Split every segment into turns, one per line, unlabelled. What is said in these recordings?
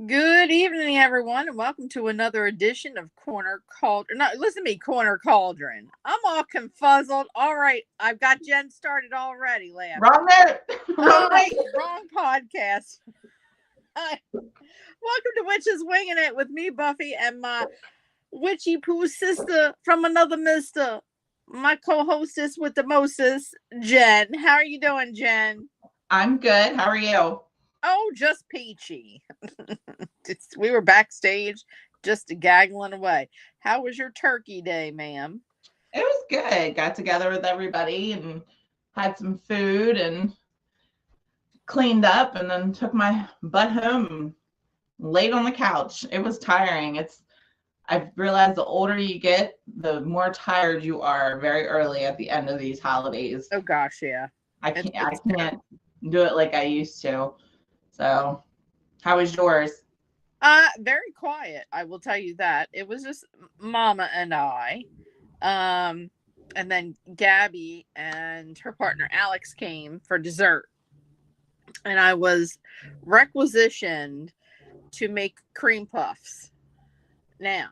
Good evening, everyone, and welcome to another edition of Corner Cauldron. No, listen to me, Corner Cauldron. I'm all confuzzled. All right, I've got Jen started already laughing.
Wrong note. Wrong
Oh,
note.
wrong podcast. Hi. Welcome to Witches Wingin' It with me, Buffy, and my witchy poo sister from another mister, my co-hostess with the mostest, Jen. How are you doing, Jen?
I'm good. How are you?
Oh, just peachy. We were backstage just gaggling away. How was your turkey day, ma'am?
It was good. Got together with everybody and had some food and cleaned up and then took my butt home and laid on the couch. It was tiring. I've realized the older you get, the more tired you are very early at the end of these holidays.
Oh gosh, yeah.
I can't do it like I used to. So, how was yours?
Very quiet, I will tell you that. It was just Mama and I. Um and then Gabby and her partner Alex came for dessert. And I was requisitioned to make cream puffs. Now,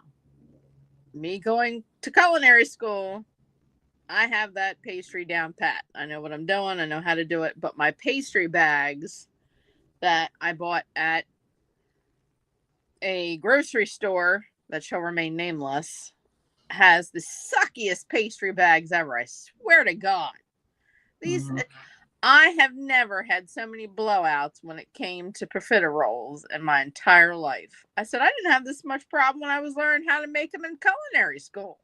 me going to culinary school, I have that pastry down pat. I know what I'm doing. I know how to do it. But my pastry bags that I bought at a grocery store that shall remain nameless has the suckiest pastry bags ever. I swear to God. These
Mhm.
I have never had so many blowouts when it came to profiteroles in my entire life. I said I didn't have this much problem when I was learning how to make them in culinary school.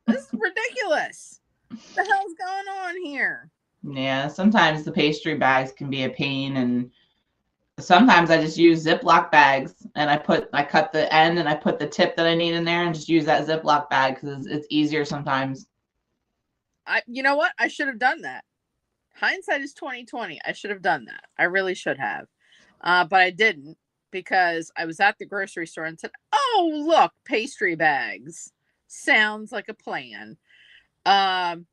This is ridiculous. What the hell's going on here?
Yeah, sometimes the pastry bags can be a pain, and sometimes I just use Ziploc bags and I cut the end and I put the tip that I need in there and just use that Ziploc bag because it's easier sometimes.
You know what? I should have done that. Hindsight is 2020. I should have done that. I really should have. But I didn't because I was at the grocery store and said, "Oh, look, pastry bags. Sounds like a plan." Um,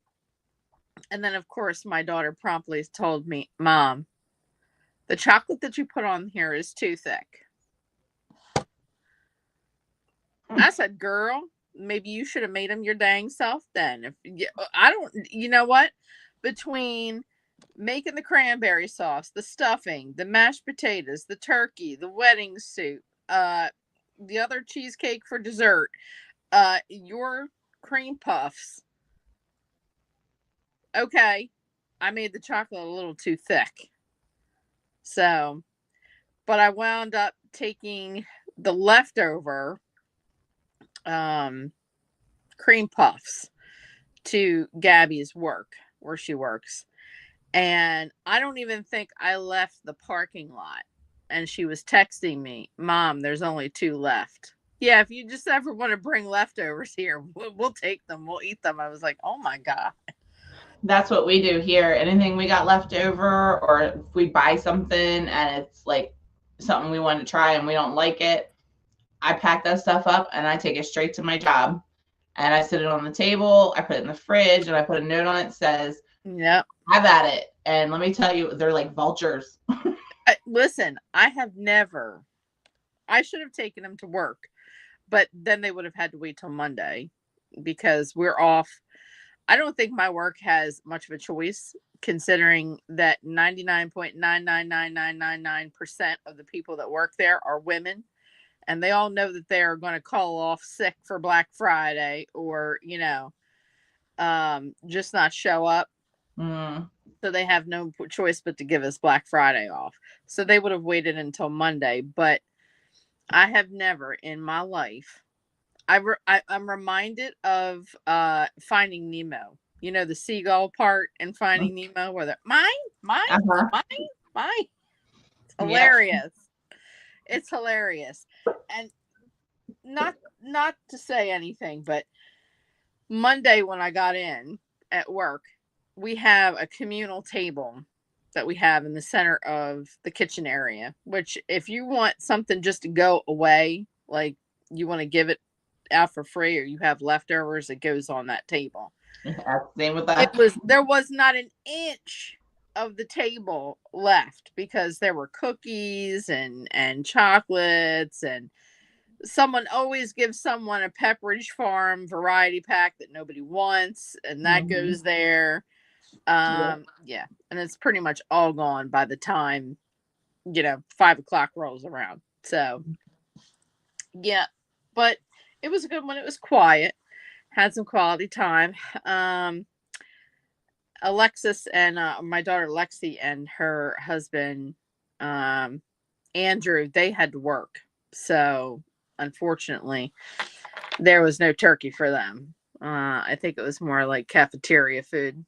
and then, of course, my daughter promptly told me, "Mom, the chocolate that you put on here is too thick." I said, "Girl, maybe you should have made them your dang self then." I don't, you know what? Between making the cranberry sauce, the stuffing, the mashed potatoes, the turkey, the wedding soup, the other cheesecake for dessert, your cream puffs. Okay, I made the chocolate a little too thick. So, but I wound up taking the leftover um, cream puffs to Gabby's work where she works. And I don't even think I left the parking lot. And she was texting me, "Mom, there's only two left." Yeah, if you just ever want to bring leftovers here, we'll take them. We'll eat them. I was like, oh my God.
That's what we do here. Anything we got left over, or if we buy something and it's like something we want to try and we don't like it, I pack that stuff up and I take it straight to my job. And I sit it on the table, I put it in the fridge, and I put a note on it that says,
Yep.
have at it. And let me tell you, they're like vultures.
Listen, I should have taken them to work, but then they would have had to wait till Monday because we're off. I don't think my work has much of a choice considering that 99.99999% of the people that work there are women and they all know that they're going to call off sick for Black Friday or, just not show up.
Mm.
So they have no choice but to give us Black Friday off. So they would have waited until Monday, but I have never in my life I'm reminded of Finding Nemo. You know the seagull part in Finding Nemo where they're mine,
Uh-huh.
mine, mine. It's
Yep.
hilarious. It's hilarious. And not to say anything, but Monday when I got in at work, we have a communal table that we have in the center of the kitchen area, which if you want something just to go away, like you want to give it out for free or you have leftovers, it goes on that table.
Yeah, same with
It
that.
was there was not an inch of the table left because there were cookies and chocolates, and someone always gives someone a Pepperidge Farm variety pack that nobody wants, and that
Mhm.
goes there.
Yeah.
Yeah, and it's pretty much all gone by the time 5 o'clock rolls around. So yeah, but it was a good one. It was quiet, had some quality time. Um, Alexis and my daughter Lexi and her husband um, Andrew, they had to work, so unfortunately there was no turkey for them. I think it was more like cafeteria food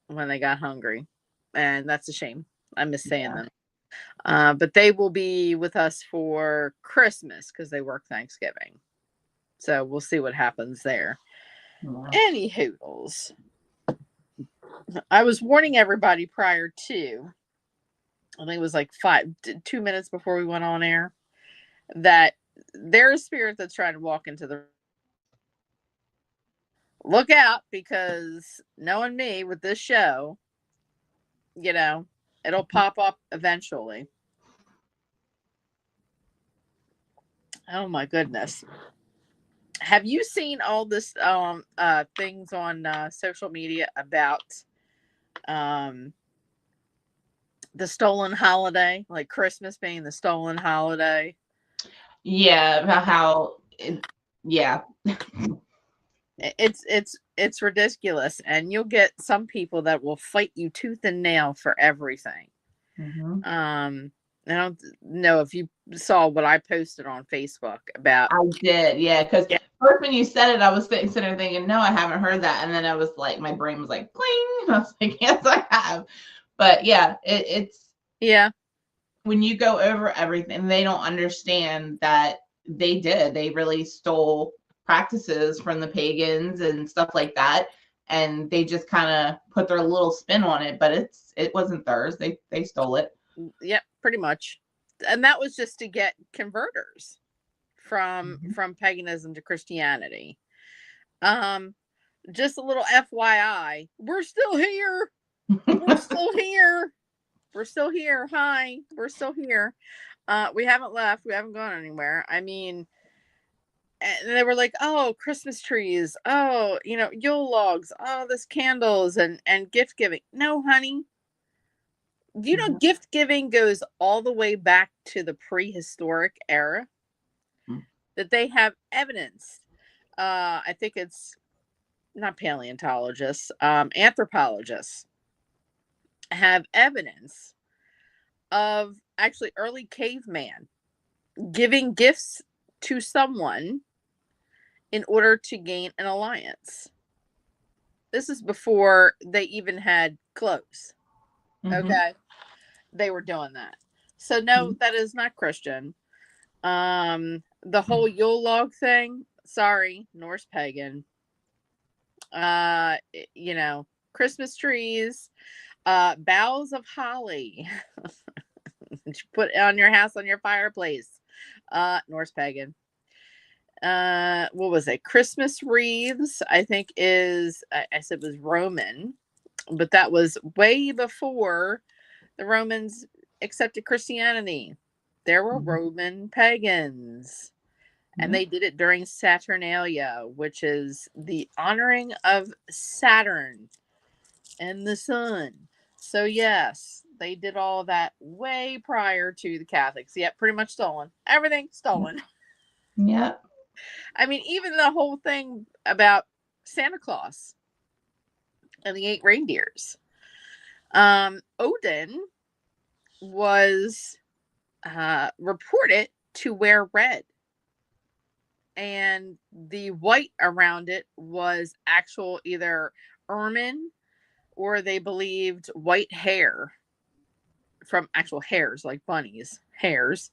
when they got hungry, and that's a shame. I miss saying
Yeah.
them. But they will be with us for Christmas because they work Thanksgiving. So we'll see what happens there.
Yeah.
Any hoodles. I was warning everybody prior to, I think it was like 2 minutes before we went on air, that there's a spirit that's trying to walk into the. Look out, because knowing me with this show, you know, it'll pop up eventually. Oh my goodness. Have you seen all this things on social media about um the stolen holiday, like Christmas being the stolen holiday?
Yeah. Yeah.
It's ridiculous, and you'll get some people that will fight you tooth and nail for everything.
Mhm.
um I don't know if you saw what I posted on Facebook about.
I did, yeah, because
Yeah,
first when you said it, I was sitting there thinking, "No, I haven't heard that," and then I was like my brain was like, "Cling." I was like, "Yes, I have." But yeah, it's
yeah,
when you go over everything, they don't understand that they did. They really stole practices from the pagans and stuff like that, and they just kinda put their little spin on it, but it wasn't theirs. They stole it.
yeah, pretty much. And that was just to get converters
Mhm.
from paganism to Christianity. um just a little FYI, we're still here. We're still here. We're still here. Hi, we're still here. We haven't left. We haven't gone anywhere. I mean, and they were like, "Oh, Christmas trees. Oh, Yule logs. Oh, this candles and gift giving." No, honey.
Mhm.
Gift giving goes all the way back to the prehistoric era. That they have evidence. I think it's not paleontologists, anthropologists have evidence of actually early caveman giving gifts to someone in order to gain an alliance. This is before they even had clothes.
Mhm.
Okay. They were doing that. So no, that is not Christian. The whole Yule log thing, sorry, Norse pagan. Uh, you know, Christmas trees, boughs of holly that you put on your house on your fireplace. Norse pagan. What was it? Christmas wreaths, I think I said was Roman, but that was way before the Romans accepted Christianity. There were
Mhm.
Roman pagans, and
Yeah.
they did it during Saturnalia, which is the honoring of Saturn and the sun. So yes, they did all that way prior to the Catholics. Yeah, pretty much stolen. Everything stolen.
Yeah.
I mean, even the whole thing about Santa Claus and the eight reindeers. Odin was reported to wear red, and the white around it was actual either ermine, or they believed white hair from actual hairs, like bunnies hairs,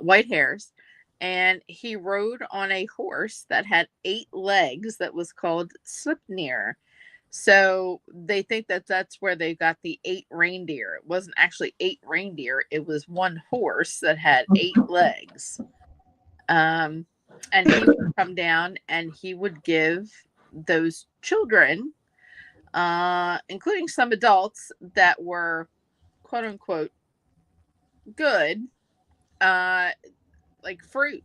white hairs. And he rode on a horse that had 8 legs that was called Slipnir. So they think that that's where they got the 8 reindeer. It wasn't actually 8 reindeer, it was one horse that had 8 legs. Um, and he would come down and he would give those children including some adults that were quote unquote good, uh, like fruit.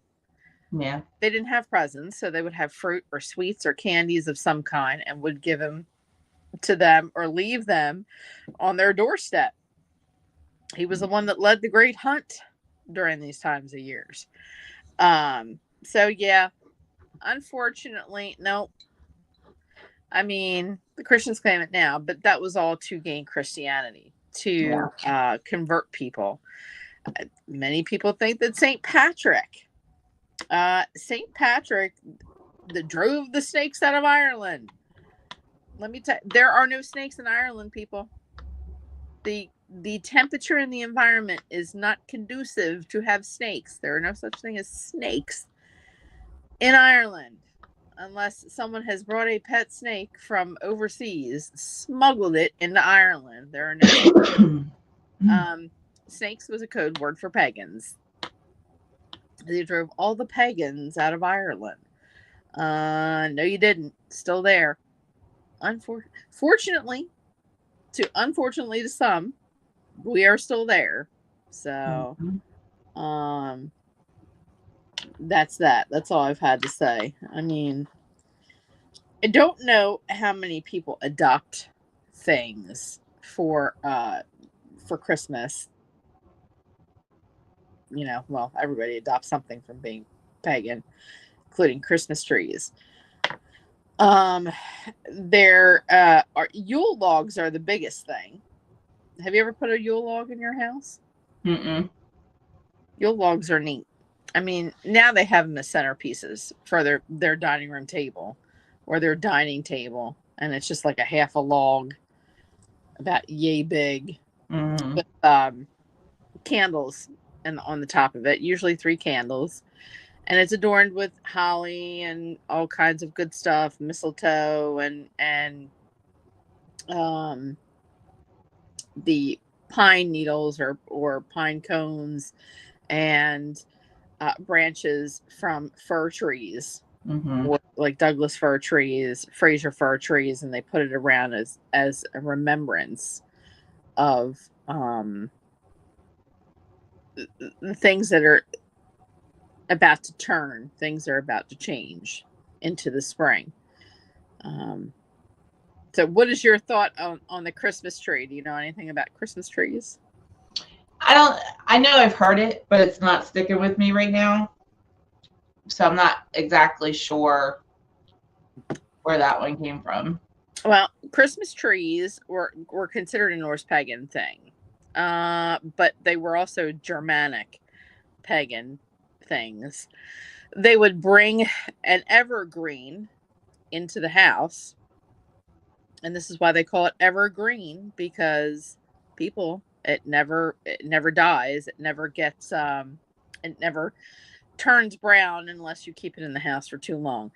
Yeah.
They didn't have presents, so they would have fruit or sweets or candies of some kind and would give them to them or leave them on their doorstep. He was the one that led the great hunt during these times of years. So yeah, unfortunately, no. I mean, the Christians claim it now, but that was all to gain Christianity,
Yeah.
to convert people. Many people think that Saint Patrick, that drove the snakes out of Ireland. Let me tell you, there are no snakes in Ireland, people. The temperature in the environment is not conducive to have snakes. There are no such thing as snakes in Ireland unless someone has brought a pet snake from overseas, smuggled it into Ireland. There are no snakes was a code word for pagans. They drove all the pagans out of Ireland. No, you didn't. Still there. Unfortunately, unfortunately to some, we are still there. So, that's that. That's all I've had to say. I mean, I don't know how many people adopt things for Christmas. You know, well, everybody adopts something from being pagan, including Christmas trees. Um, there are Yule logs are the biggest thing. Have you ever put a Yule log in your house?
Mm-mm.
Yule logs are neat. I mean, now they have them as centerpieces for their dining room table or their dining table, and it's just like a half a log, about yay big,
Mm-hmm.
with candles and on the top of it, usually 3 candles, and it's adorned with holly and all kinds of good stuff, mistletoe and um the pine needles or pine cones and branches from fir trees,
Mm-hmm.
or like Douglas fir trees, Fraser fir trees, and they put it around as a remembrance of the things that are about to turn, things are about to change into the spring. Um, so, what is your thought on the Christmas tree? Do you know anything about Christmas trees?
I don't. I know I've heard it, but it's not sticking with me right now. So I'm not exactly sure where that one came from.
Well, Christmas trees were considered a Norse pagan thing, but they were also Germanic pagan things. They would bring an evergreen into the house, and this is why they call it evergreen, because people, it never dies, it never turns brown unless you keep it in the house for too long.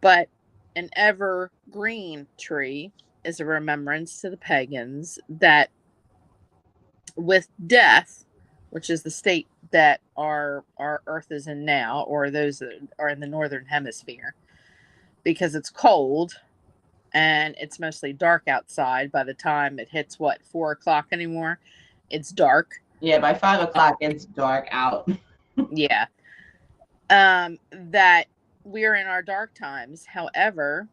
But an evergreen tree is a remembrance to the pagans that with death, which is the state that our earth is in now, or those that are in the northern hemisphere, because it's cold and it's mostly dark outside. By the time it hits 4 o'clock anymore, it's dark.
Yeah, by 5 o'clock it's dark out.
Yeah. That we are in our dark times. However,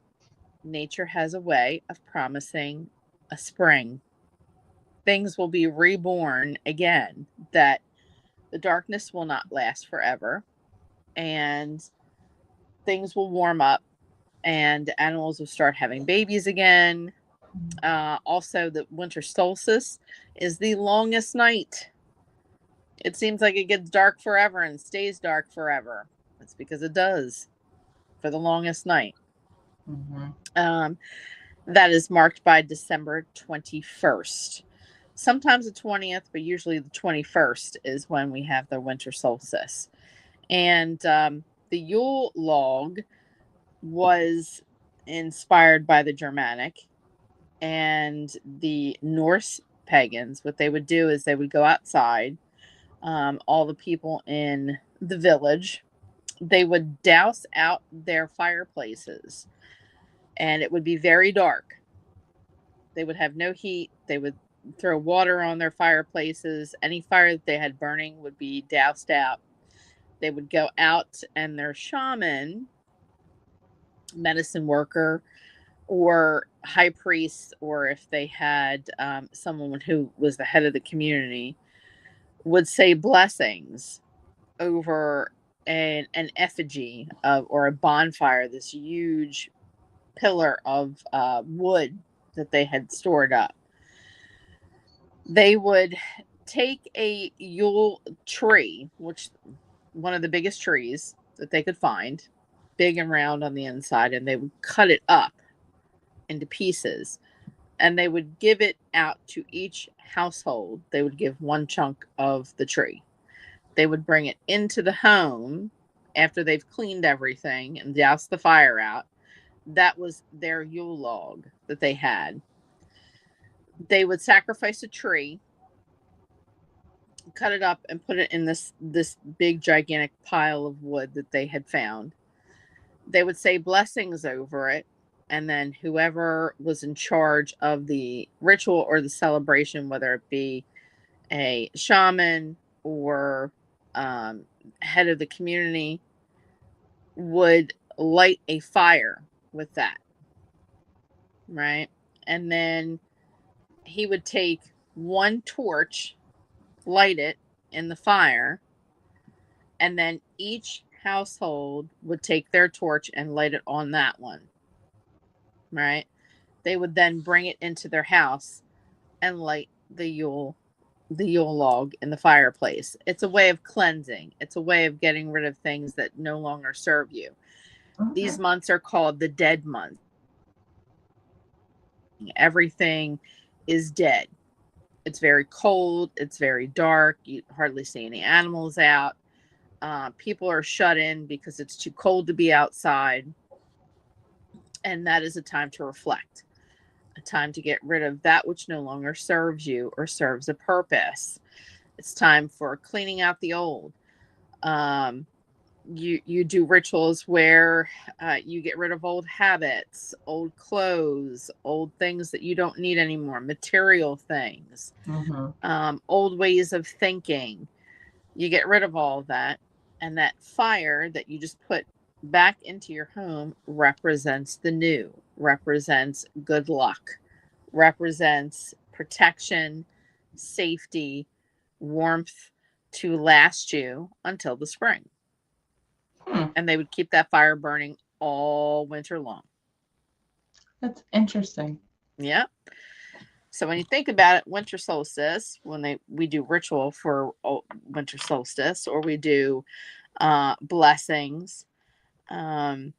nature has a way of promising a spring. Things will be reborn again, that the darkness will not last forever, and things will warm up, and animals will start having babies again. Also, the winter solstice is the longest night. It seems like it gets dark forever and stays dark forever. It's because it does for the longest night.
Mm-hmm.
Um, that is marked by December 21st. Sometimes the 20th, but usually the 21st is when we have the winter solstice. And the Yule log was inspired by the Germanic and the Norse pagans. What they would do is they would go outside, all the people in the village, they would douse out their fireplaces, and it would be very dark. They would have no heat. They would throw water on their fireplaces. Any fire that they had burning would be doused out. They would go out, and their shaman, medicine worker, or high priest, or if they had someone who was the head of the community, would say blessings over an effigy of, or a bonfire, this huge pillar of wood that they had stored up. They would take a Yule tree, which one of the biggest trees that they could find, big and round on the inside, and they would cut it up into pieces, and they would give it out to each household. They would give one chunk of the tree. They would bring it into the home after they've cleaned everything and doused the fire out. That was their Yule log that they had. They would sacrifice a tree, cut it up, and put it in this big gigantic pile of wood that they had found. They would say blessings over it, and then whoever was in charge of the ritual or the celebration, whether it be a shaman or head of the community, would light a fire with that, right? And then he would take one torch, light it in the fire, and then each household would take their torch and light it on that one, right? They would then bring it into their house and light the Yule log in the fireplace. It's a way of cleansing. It's a way of getting rid of things that no longer serve you.
Okay.
These months are called the dead months. Everything is dead. It's very cold. It's very dark. You hardly see any animals out. People are shut in because it's too cold to be outside. And that is a time to reflect, a time to get rid of that which no longer serves you or serves a purpose. It's time for cleaning out the old. Um, you do rituals where you get rid of old habits, old clothes, old things that you don't need anymore, material things,
Mm-hmm.
old ways of thinking. You get rid of all of that, and that fire that you just put back into your home represents the new, represents good luck, represents protection, safety, warmth to last you until the spring.
Hmm.
And they would keep that fire burning all winter long.
That's interesting.
Yeah. So when you think about it, winter solstice, when we do ritual for winter solstice, or we do blessings, um,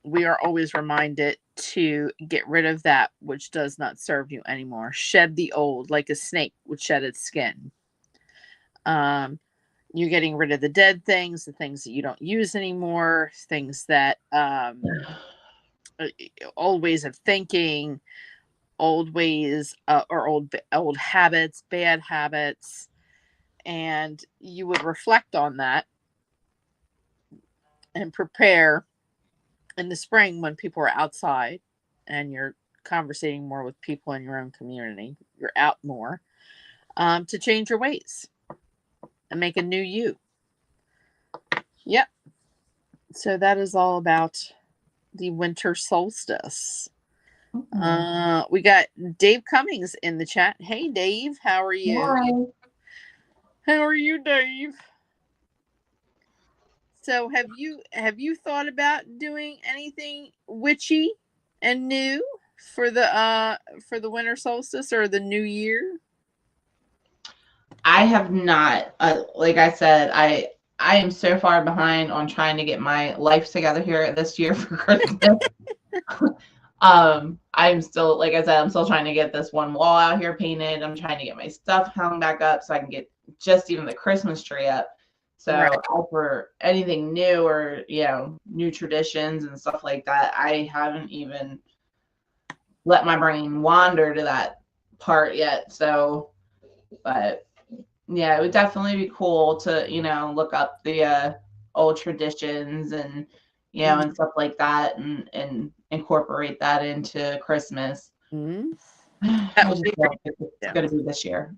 we are always reminded to get rid of that which does not serve you anymore. Shed the old, like a snake would shed its skin. Um, you're getting rid of the dead things, the things that you don't use anymore, things that old ways of thinking, old ways or old habits, bad habits, and you would reflect on that and prepare in the spring when people are outside and you're conversating more with people in your own community. You're out more, to change your ways and make a new you. Yep. So that is all about the winter solstice. We got Dave Cummings in the chat. Hey, Dave, how are you?
Why?
How are you, Dave? So have you thought about doing anything witchy and new for the winter solstice or the new year?
I have not. Like I said, I am so far behind on trying to get my life together here this year for Christmas. I'm still, like I said, I'm still trying to get this one wall out here painted. I'm trying to get my stuff hung back up so I can get just even the Christmas tree up. So
Right.
for anything new or new traditions and stuff like that, I haven't even let my brain wander to that part yet. So, but yeah, it would definitely be cool to look up the old traditions and
Mhm.
and stuff like that and incorporate that into Christmas.
Mhm. That
I
will
just
be for
don't think it's
you.
going to be this year.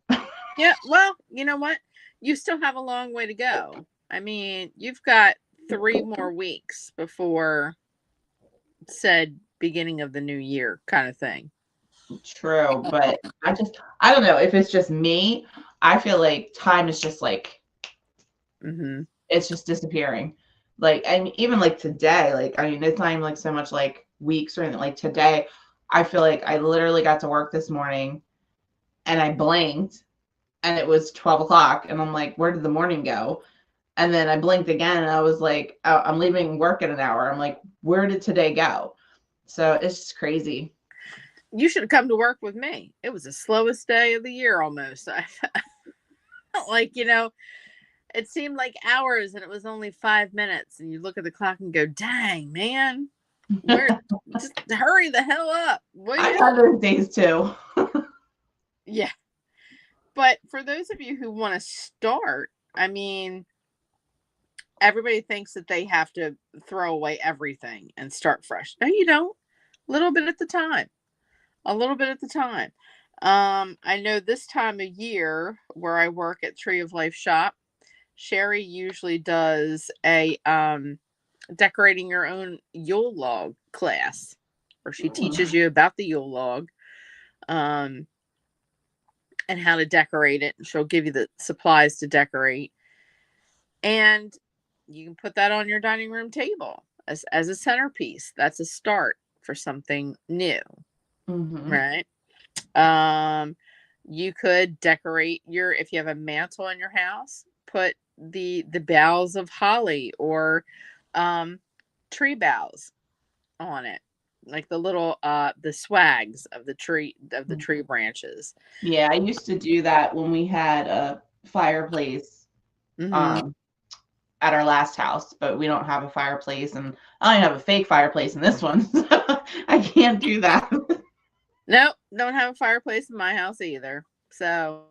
Yeah, well, you know what? You still have a long way to go. I mean, you've got 3 more weeks before said beginning of the new year kind of thing.
True, but I don't know if it's just me. I feel like time is just like
Mhm.
it's just disappearing. Like, and even like today, like I mean, it's not even like so much like weeks or anything. Like today, I feel like I literally got to work this morning and I blinked and it was 12 o'clock and I'm like, where did the morning go? And then I blinked again and I was like, oh, I'm leaving work in an hour. I'm like, where did today go? So it's just crazy.
You should have come to work with me. It was the slowest day of the year almost. I felt like, it seemed like hours and it was only 5 minutes. And you look at the clock and go, dang, man, where just hurry the hell up, will
I've
you?
had those days too.
Yeah. But for those of you who want to start, I mean, everybody thinks that they have to throw away everything and start fresh. No, you don't. A little bit at the time. A little bit at the time. I know this time of year where I work at Tree of Life shop, Sherry usually does a decorating your own Yule log class, where she teaches you about the Yule log, um, and how to decorate it, and she'll give you the supplies to decorate, and you can put that on your dining room table as a centerpiece. That's a start for something new,
Mm-hmm.
right? Um, you could decorate your if you have a mantle in your house, put the boughs of holly or um, tree boughs on it, like the little the swags of the tree branches.
Yeah, I used to do that when we had a fireplace
Hmm.
um, at our last house, but we don't have a fireplace, and I only have a fake fireplace in this one, so I can't do that.
Nope, don't have a fireplace in my house either. So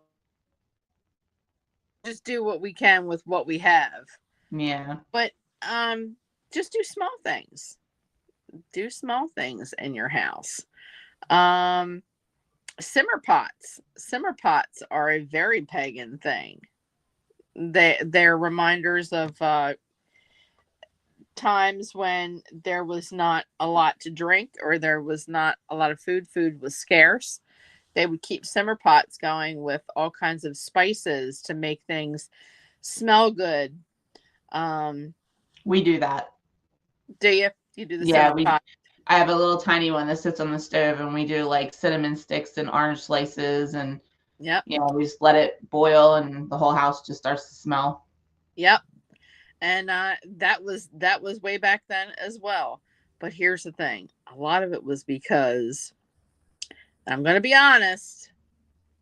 just do what we can with what we have.
Yeah.
But just do small things. Do small things in your house. Um Simmer pots. Simmer pots are a very pagan thing. They're reminders of times when there was not a lot to drink or there was not a lot of food. Food was scarce. They would keep simmer pots going with all kinds of spices to make things smell good. Um,
We do that.
do you do the
Yeah,
simmer
we
pot?
I have a little tiny one that sits on the stove and we do like cinnamon sticks and orange slices and
Yep,
we just let it boil and the whole house just starts to smell.
yep. And that was way back then as well. But here's the thing: a lot of it was because I'm going to be honest.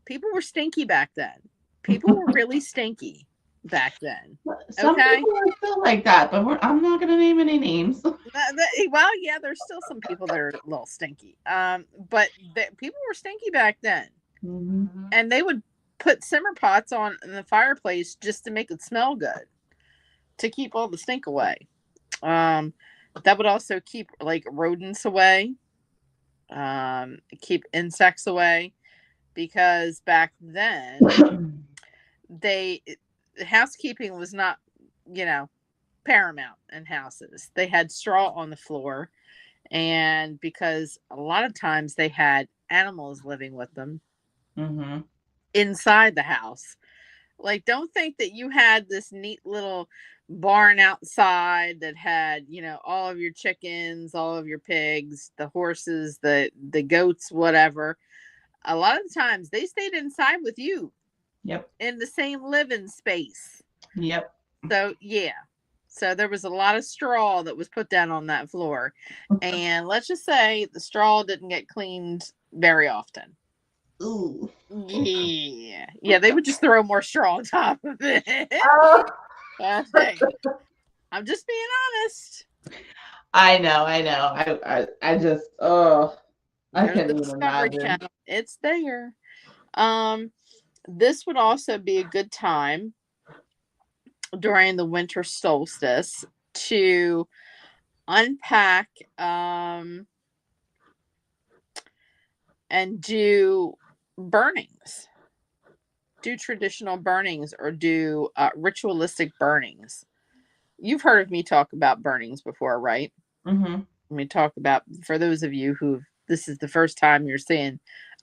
People were stinky back then. People were really stinky back then.
Some
Okay.
people are still like that, but I'm not going to name any names.
Well, yeah, there's still some people that are a little stinky. But people were stinky back then,
Mhm.
and they would put simmer pots on in the fireplace just to make it smell good, to keep all the stink away. Um, that would also keep like rodents away, keep insects away, because back then they housekeeping was not, you know, paramount in houses. They had straw on the floor, and because a lot of times they had animals living with them
Mhm.
inside the house. Like, don't think that you had this neat little barn outside that had, all of your chickens, all of your pigs, the horses, the goats, whatever. A lot of the times they stayed inside with you
Yep.
in the same living space.
Yep.
So, yeah. So there was a lot of straw that was put down on that floor. And let's just say the straw didn't get cleaned very often.
Ooh.
Yeah. Yeah, they would just throw more straw on top of it.
Oh,
Hey, I'm just being honest.
I know, I know. I just, oh, I
There's
can't
the
even
Discovery
imagine.
Channel. It's there. Um, this would also be a good time during the winter solstice to unpack and do burnings, do traditional burnings, or do ritualistic burnings. You've heard of me talk about burnings before, right?
Mm-hmm.
Let me talk about, for those of you who this is the first time you're seeing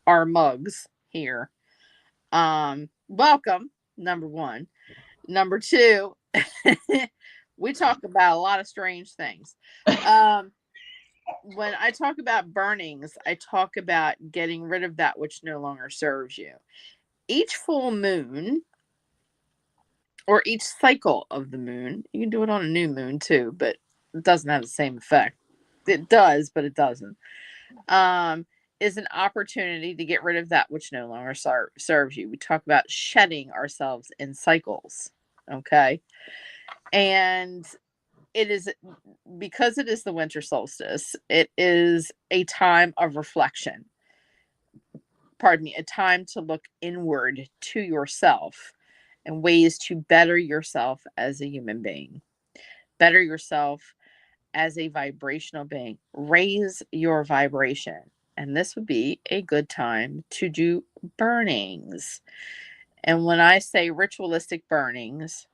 our mugs here. Welcome, number one. Number two, we talk about a lot of strange things. Um, when I talk about burnings, I talk about getting rid of that which no longer serves you. Each full moon, or each cycle of the moon, you can do it on a new moon too, but it doesn't have the same effect. It does, but it doesn't. Um, is an opportunity to get rid of that which no longer serves you. We talk about shedding ourselves in cycles. Okay. And it is, because it is the winter solstice, it is a time of reflection. Pardon me, a time to look inward to yourself and ways to better yourself as a human being, better yourself as a vibrational being, raise your vibration. And this would be a good time to do burnings. And when I say ritualistic burnings,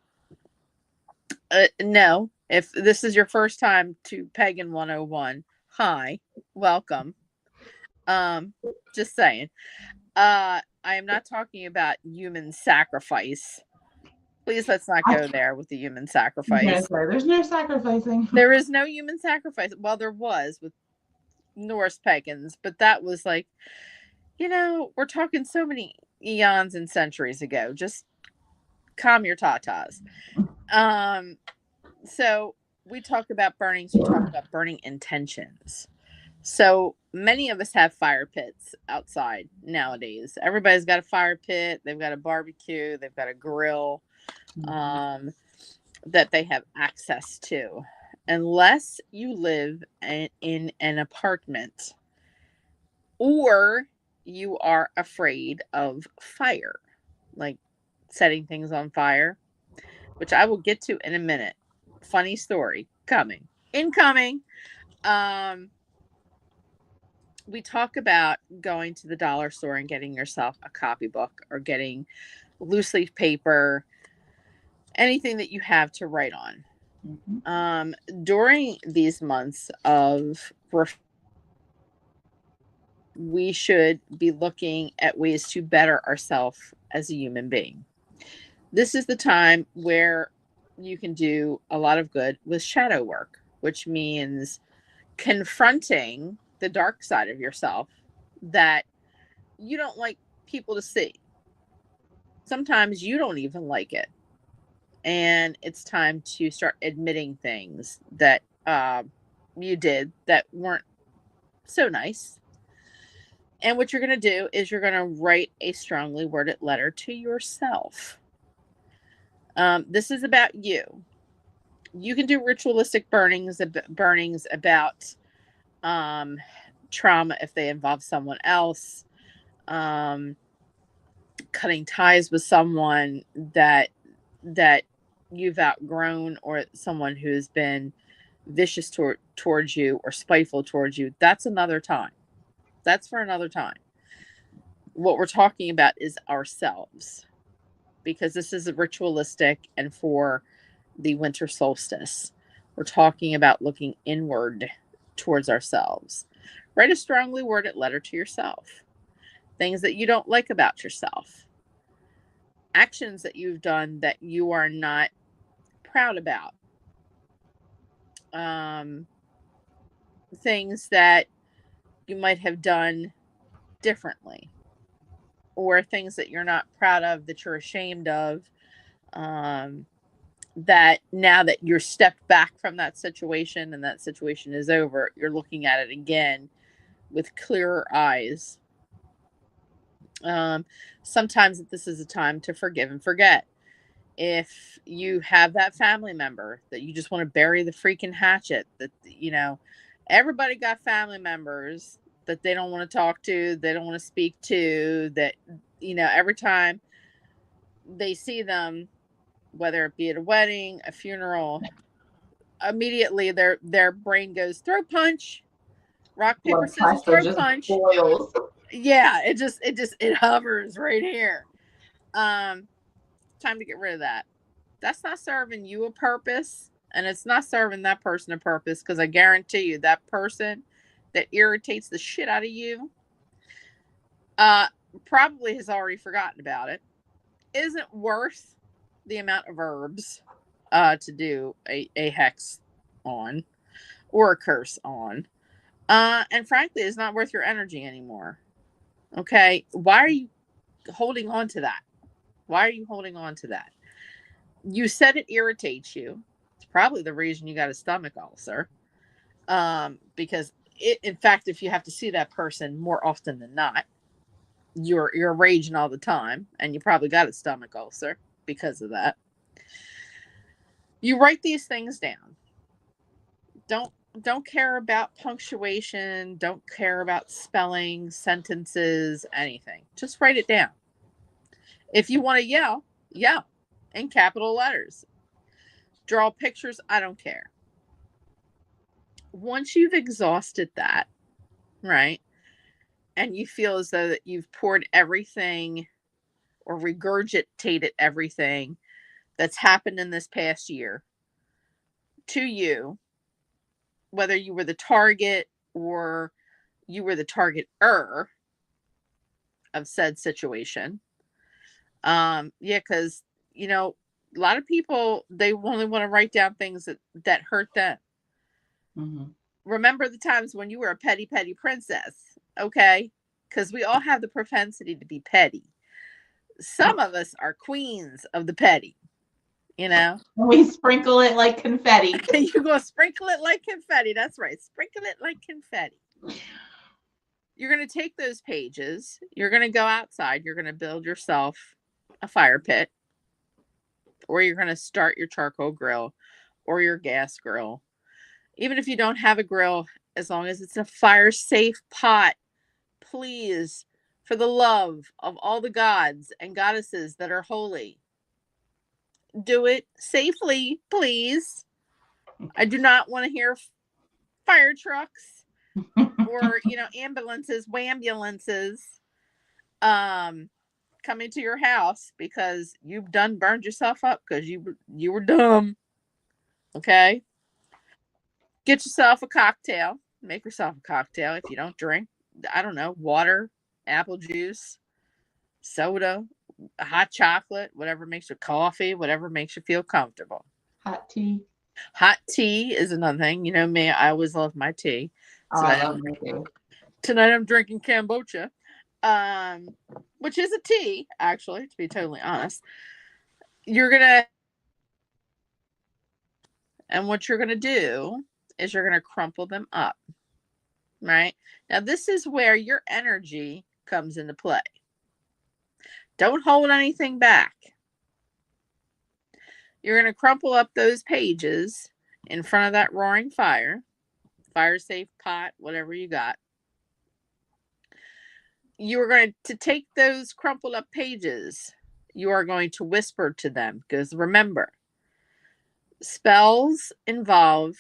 no, if this is your first time to Pagan 101, hi, welcome. Um, just saying. I am not talking about human sacrifice. Please let's not
I
go there with the human
was gonna
sacrifice.
say there's no sacrificing.
There is no human sacrifice. Well, there was with Norse pagans, but that was like, we're talking so many eons and centuries ago. Just calm your tatas. Um, so we talk about burnings, we talk about burning intentions. So many of us have fire pits outside nowadays. Everybody's got a fire pit, they've got a barbecue, they've got a grill, um, that they have access to. Unless you live in an apartment, or you are afraid of fire, like setting things on fire, which I will get to in a minute. Funny story coming, incoming. Um, we talk about going to the dollar store and getting yourself a copybook, or getting loose leaf paper, anything that you have to write on.
Mhm.
During these months of we should be looking at ways to better ourselves as a human being. This is the time where you can do a lot of good with shadow work, which means confronting the dark side of yourself that you don't like people to see. Sometimes you don't even like it. And it's time to start admitting things that you did that weren't so nice. And what you're going to do is you're going to write a strongly worded letter to yourself. This is about you. You can do ritualistic burnings about um, trauma if they involve someone else, um, cutting ties with someone that you've outgrown, or someone who's been vicious towards you or spiteful towards you. That's another time. That's for another time. What we're talking about is ourselves, because this is a ritualistic and for the winter solstice. We're talking about looking inward towards ourselves. Write a strongly worded letter to yourself. Things that you don't like about yourself. Actions that you've done that you are not proud about. Um, Things that you might have done differently, or things that you're not proud of, that you're ashamed of. Um, that now that you're stepped back from that situation and that situation is over, you're looking at it again with clearer eyes. Um, Sometimes this is a time to forgive and forget. If you have that family member that you just want to bury the freaking hatchet, everybody got family members that they don't want to talk to, they don't want to speak to, that, every time they see them, whether it be at a wedding, a funeral, immediately their brain goes throat punch, Rock, paper,
Blood
scissors,
pressure
throat
just
punch.
boils.
Yeah, it hovers right here. Um, Time to get rid of that. That's not serving you a purpose, and it's not serving that person a purpose, because I guarantee you that person that irritates the shit out of you uh probably has already forgotten about it, isn't worth the amount of herbs to do a hex on or a curse on, and frankly is not worth your energy anymore. Okay, why are you holding on to that? Why are you holding on to that? You said it irritates you. It's probably the reason you got a stomach ulcer. Because in fact, if you have to see that person more often than not, you're raging all the time, and you probably got a stomach ulcer because of that. You write these things down. Don't don't care about punctuation. Don't care about spelling, sentences, anything. Just write it down. If you want to yell, yell in capital letters. Draw pictures. I don't care. Once you've exhausted that, right, and you feel as though that you've poured everything or regurgitated everything that's happened in this past year to you, whether you were the target or you were the targeter of said situation. Yeah, because a lot of people, they only want to write down things that hurt them.
Mm-hmm.
Remember the times when you were a petty princess, okay? Because we all have the propensity to be petty. Some of us are queens of the petty, you know?
We sprinkle it like confetti.
You're going to sprinkle it like confetti. That's right. Sprinkle it like confetti. You're going to take those pages. You're going to go outside. You're going to build yourself a fire pit, or you're going to start your charcoal grill or your gas grill. Even if you don't have a grill, as long as it's a fire safe pot, please, for the love of all the gods and goddesses that are holy, do it safely, please. I do not want to hear fire trucks or ambulances, wambulances coming to your house because you've done burned yourself up because you were dumb. Okay, get yourself a cocktail. Make yourself a cocktail if you don't drink. I don't know, water, apple juice, soda, hot chocolate, whatever makes you, coffee, whatever makes you feel comfortable.
Hot tea.
Hot tea is another thing. You know me, I always love my tea.
Oh, I love my tea.
Tonight I'm drinking kombucha, which is a tea, actually, to be totally honest. And what you're gonna do is you're gonna crumple them up, right? Now this is where your energy comes into play. Don't hold anything back. You're gonna crumple up those pages in front of that roaring fire safe pot, whatever you got. You are going to take those crumpled up pages. You are going to whisper to them, because remember, spells involve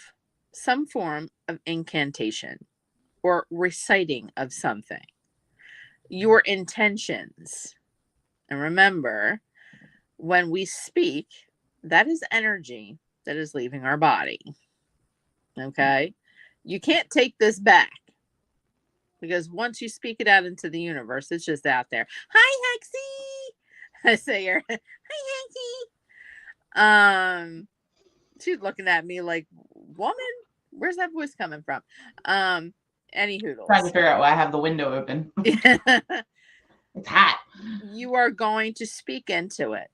some form of incantation or reciting of something. Your intentions. And remember, when we speak, that is energy that is leaving our body. Okay? You can't take this back, because once you speak it out into the universe, it's just out there. Hi, Hexy. I say her. Hi, Hexy. She's looking at me like, woman, where's that voice coming from? Any hoodles.
Trying to figure out why I have the window open. It's hot.
You are going to speak into it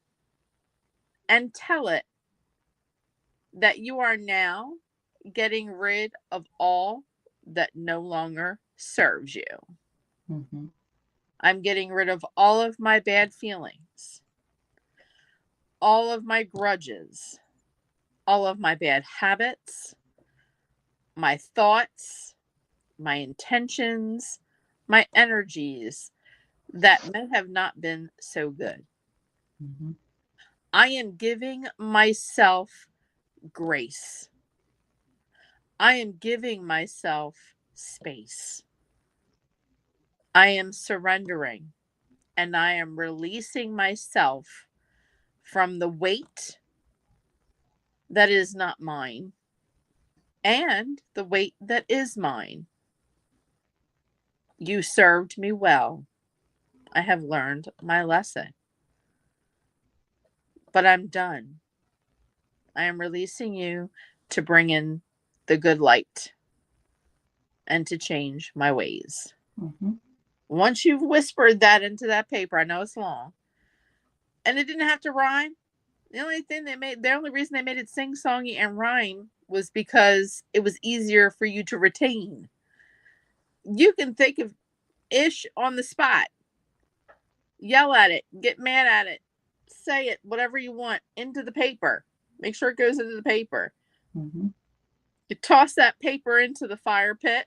and tell it that you are now getting rid of all that no longer serves you.
Mm-hmm.
I'm getting rid of all of my bad feelings, all of my grudges, all of my bad habits, my thoughts, my intentions, my energies that may have not been so good.
Mm-hmm.
I am giving myself grace. I am giving myself space. I am surrendering and I am releasing myself from the weight that is not mine and the weight that is mine. You served me well. I have learned my lesson. But I'm done. I am releasing you to bring in the good light and to change my ways.
Mm-hmm.
Once you've whispered that into that paper, I know it's long, and it didn't have to rhyme. The only reason they made it sing songy and rhyme was because it was easier for you to retain. You can think of ish on the spot, yell at it, get mad at it, say it, whatever you want into the paper. Make sure it goes into the paper.
Mm-hmm.
You toss that paper into the fire pit,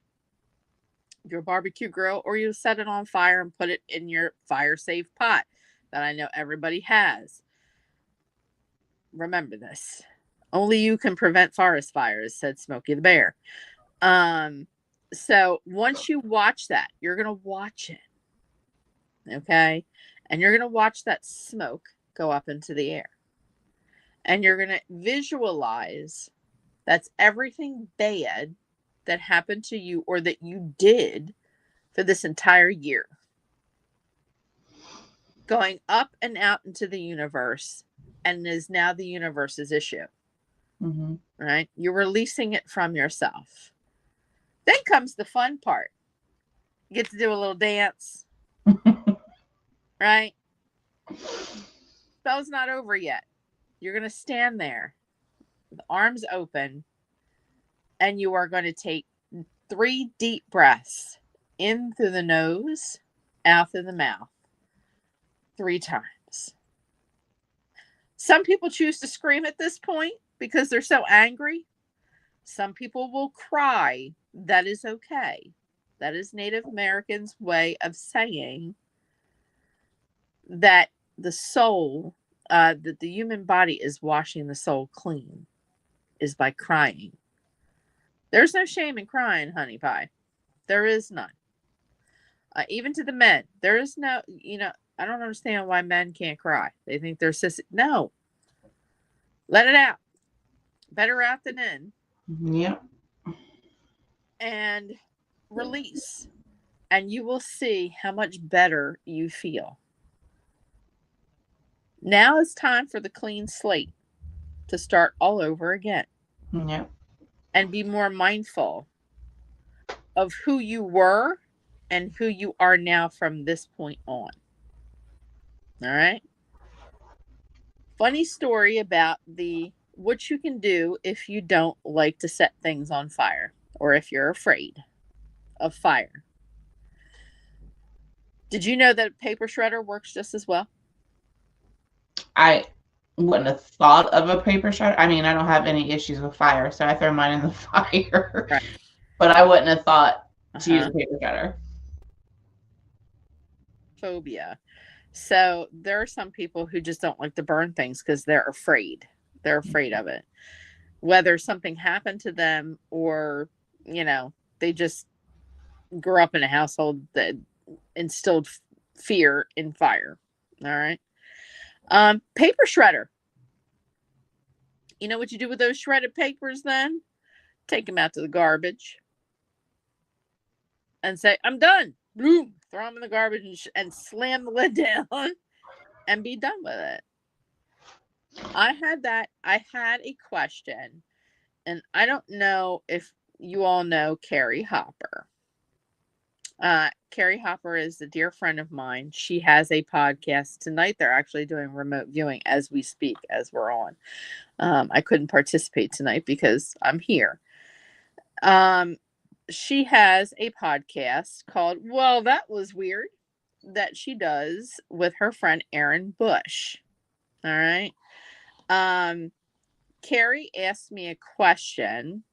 your barbecue grill, or you set it on fire and put it in your fire safe pot that I know everybody has. Remember this. Only you can prevent forest fires, said Smokey the Bear. So once you watch that, you're going to watch it. Okay. And you're going to watch that smoke go up into the air. And you're going to visualize that's everything bad that happened to you or that you did for this entire year. Going up and out into the universe and is now the universe's issue.
Mm-hmm.
Right? You're releasing it from yourself. Then comes the fun part. You get to do a little dance. Right? Spell's not over yet. You're going to stand there with arms open and you are going to take 3 deep breaths in through the nose, out through the mouth 3 times. Some people choose to scream at this point because they're so angry. Some people will cry. That is okay. That is Native Americans' way of saying that the soul, that the human body is washing the soul clean, is by crying. There's no shame in crying, honey pie. There is none. Even to the men, there is no, I don't understand why men can't cry. They think they're sissy. No. Let it out. Better out than in.
Yep.
And release. And you will see how much better you feel. Now it's time for the clean slate to start all over again.
Yep.
And be more mindful of who you were and who you are now from this point on. All right. Funny story about what you can do if you don't like to set things on fire or if you're afraid of fire. Did you know that a paper shredder works just as well?
I wouldn't have thought of a paper shredder. I mean, I don't have any issues with fire, so I throw mine in the fire.
Right.
But I wouldn't have thought to use a paper shredder.
Phobia. So there are some people who just don't like to burn things because they're afraid. They're afraid of it. Whether something happened to them or, they just grew up in a household that instilled fear in fire. All right. Paper shredder. You know what you do with those shredded papers then? Take them out to the garbage and say, I'm done. Boom. Throw them in the garbage and slam the lid down and be done with it. I had a question, and I don't know if you all know Carrie Hopper. Carrie Hopper is a dear friend of mine. She has a podcast tonight. They're actually doing remote viewing as we speak, as we're on. I couldn't participate tonight because I'm here. She has a podcast called Well, That Was Weird that she does with her friend Erin Bush. All right. Carrie asked me a question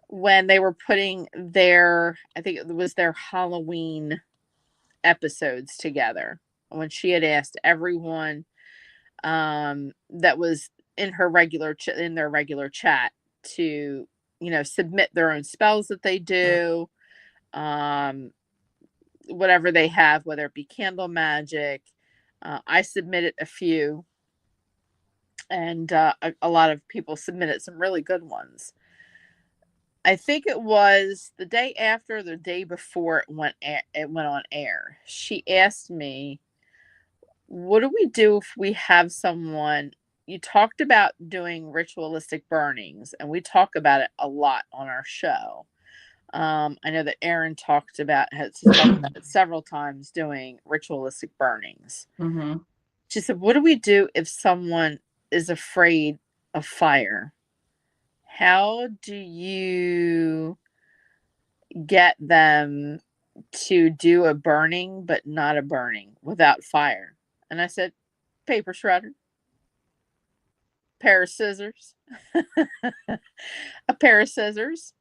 when they were putting I think it was their Halloween episodes together. When she had asked everyone that was in their regular chat to submit their own spells that they do, um, whatever they have, whether it be candle magic. I submitted a few, and a lot of people submitted some really good ones. I think it was the day after, the day before it went on air. She asked me, "What do we do if we have someone?" You talked about doing ritualistic burnings, and we talk about it a lot on our show. I know that Aaron has talked about it several times, doing ritualistic burnings.
Mm-hmm.
She said, "What do we do if someone is afraid of fire? How do you get them to do a burning, but not a burning without fire?" And I said, "Paper shredder, pair of scissors, a pair of scissors.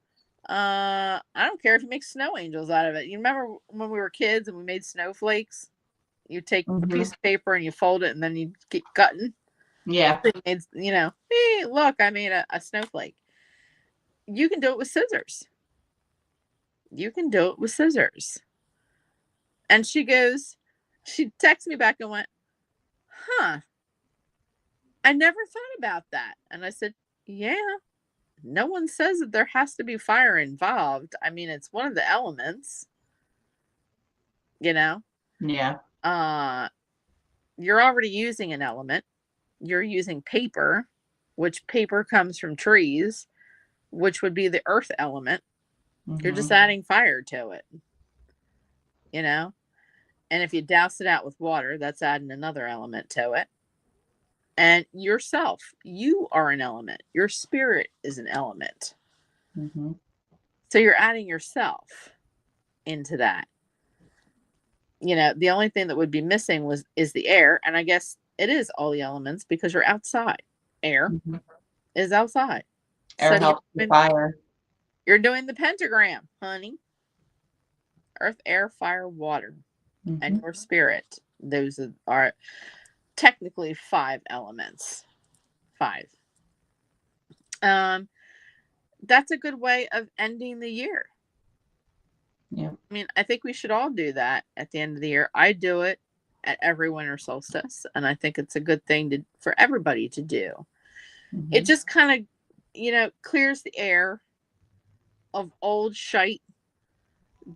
I don't care if you make snow angels out of it. You remember when we were kids and we made snowflakes? You take a
Mm-hmm.
piece of paper and you fold it, and then you keep cutting.
Yeah.
It's, hey, look, I made a snowflake. You can do it with scissors. You can do it with scissors." And she texted me back and went, "Huh, I never thought about that." And I said, "Yeah, no one says that there has to be fire involved. I mean, it's one of the elements, you know.
Yeah.
Uh, you're already using an element. You're using paper, which paper comes from trees, which would be the earth element. You're just
Mm-hmm.
adding fire to it, you know. And if you douse it out with water, that's adding another element to it. And yourself, you are an element. Your spirit is an element.
Mm-hmm.
So you're adding yourself into that. The only thing that would be missing is the air, and I guess it is all the elements because you're outside. Air
Mm-hmm.
is outside. So
Air helps with fire.
you're doing the pentagram, honey. Earth, air, fire, water,
Mm-hmm.
and your spirit. Those are technically 5 elements. 5. Um, that's a good way of ending the year.
Yeah.
I mean, I think we should all do that at the end of the year. I do it at every winter solstice, and I think it's a good thing for everybody to do. It
Mm-hmm.
just kind of, clears the air of old shite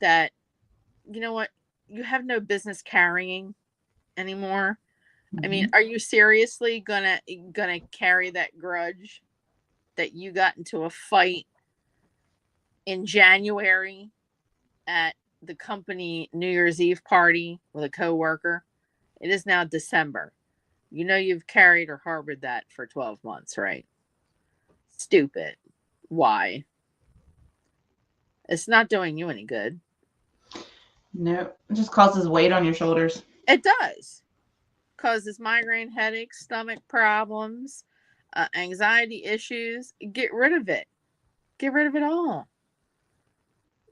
that, you know what, you have no business carrying anymore. I
Mm-hmm.
mean, are you seriously gonna carry that grudge that you got into a fight in January at the company New Year's Eve party with a coworker? It is now December. You've carried or harbored that for 12 months, right? Stupid. Why? It's not doing you any good.
No, it just causes weight on your shoulders.
It does. Causes migraine headaches, stomach problems, anxiety issues. Get rid of it. Get rid of it all.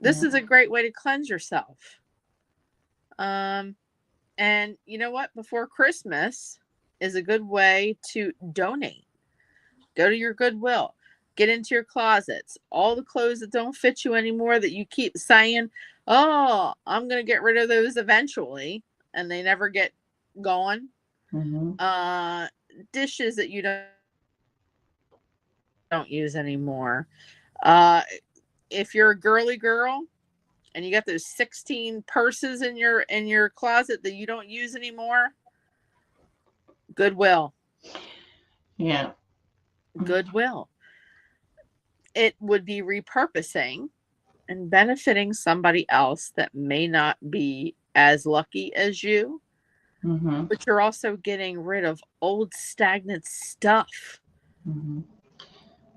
This
Yeah.
is a great way to cleanse yourself. And you know what? Before Christmas is a good way to donate. Go to your Goodwill. Get into your closets. All the clothes that don't fit you anymore that you keep saying, "Oh, I'm going to get rid of those eventually," and they never get gone.
Mm-hmm.
Dishes that you don't use anymore. Uh, if you're a girly girl and you got those 16 purses in your closet that you don't use anymore, Goodwill.
Yeah.
Goodwill. It would be repurposing and benefiting somebody else that may not be as lucky as you,
Mm-hmm.
but you're also getting rid of old stagnant stuff.
Mm-hmm.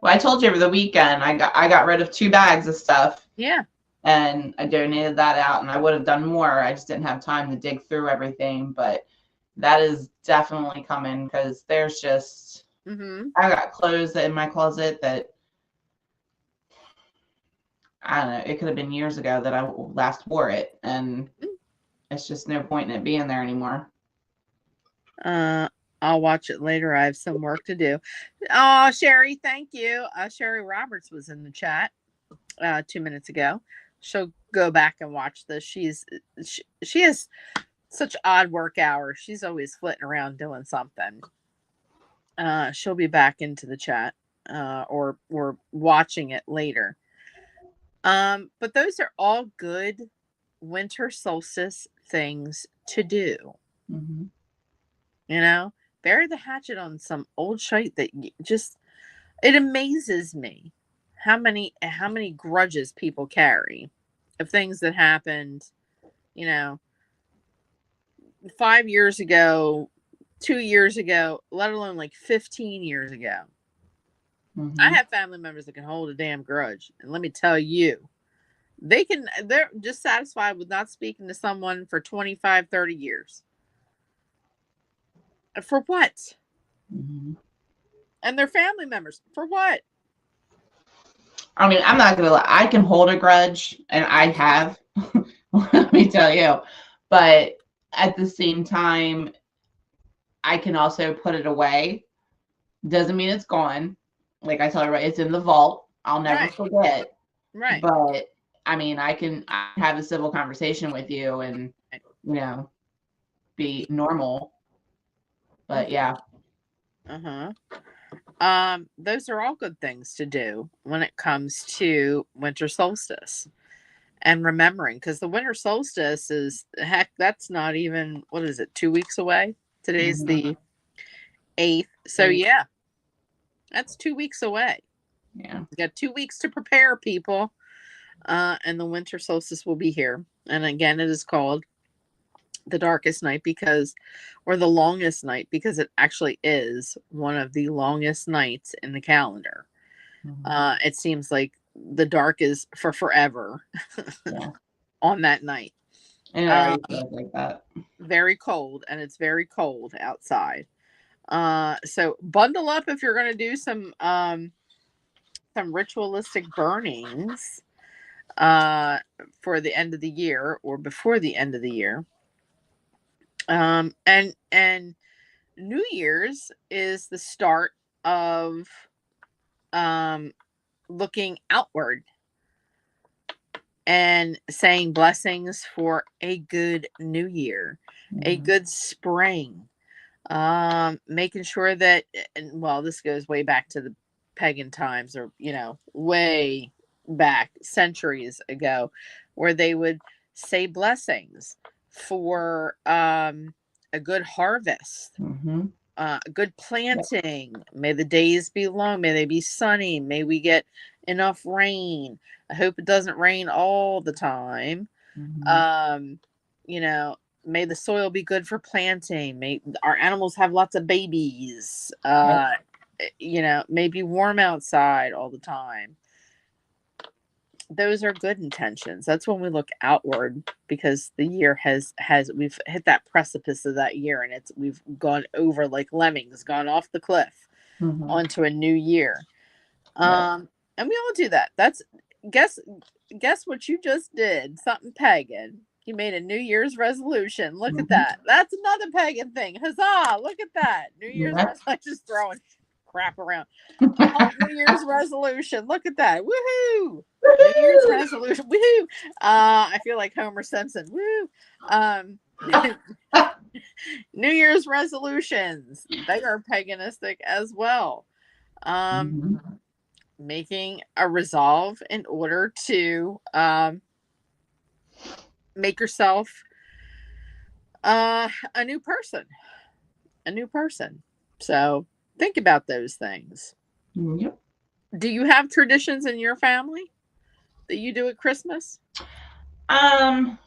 Well, I told you over the weekend I got rid of 2 bags of stuff,
Yeah.
and I donated that out, and I would have done more. I just didn't have time to dig through everything, but that is definitely coming because there's just
Mm-hmm.
I got clothes in my closet that I don't know. It could have been years ago that I last wore it, and it's just no point in it being there anymore.
Uh, I'll watch it later. I have some work to do. Oh, Sherry, thank you. Sherry Roberts was in the chat 2 minutes ago. She'll go back and watch this. She has such odd work hours. She's always flitting around doing something. She'll be back into the chat, or we're watching it later. But those are all good winter solstice things to do.
Mm-hmm.
You know, bury the hatchet on some old shite that just, it amazes me how many grudges people carry of things that happened, you know, 5 years ago, 2 years ago, let alone like 15 years ago.
Mm-hmm.
I have family members that can hold a damn grudge. And let me tell you, they're just satisfied with not speaking to someone for 25, 30 years. For what?
Mm-hmm.
And their family members, for what?
I mean, I'm not gonna lie. I can hold a grudge, and I have. Let me tell you. But at the same time, I can also put it away. Doesn't mean it's gone. Like I tell everybody, it's in the vault. I'll never forget.
Right.
But I mean, I have a civil conversation with you and, be normal. But yeah.
Those are all good things to do when it comes to winter solstice and remembering, because the winter solstice is, heck, that's not even, what is it, 2 weeks away? Today's the 8th. So yeah, that's 2 weeks away.
Yeah.
You got 2 weeks to prepare, people. And the winter solstice will be here. And again, it is called the darkest night or the longest night, because it actually is one of the longest nights in the calendar. It seems like the dark is for forever on that night.
And it already feels like that.
Very cold, and it's very cold outside. So bundle up if you're going to do some ritualistic burnings for the end of the year or before the end of the year. And New Year's is the start of looking outward and saying blessings for a good new year, a good spring. Making sure that, well, this goes way back to the pagan times, or way back centuries ago, where they would say blessings for a good harvest, good planting. May the days be long, may they be sunny, may we get enough rain. I hope it doesn't rain all the time. May the soil be good for planting. May our animals have lots of babies. May be warm outside all the time. Those are good intentions. That's when we look outward, because the year we've hit that precipice of that year, and we've gone over like lemmings, gone off the cliff onto a new year. And we all do that. That's guess what you just did? Something pagan. You made a New Year's resolution. Look at that. That's another pagan thing. Huzzah! Look at that. New Year's resolution. Just throwing crap around. New Year's resolution. Look at that. Woohoo! New Year's resolution. Woohoo! I feel like Homer Simpson. Woo! New Year's resolutions. They are paganistic as well. Making a resolve in order to make yourself a new person. So think about those things.
Yep.
Do you have traditions in your family that you do at Christmas?
I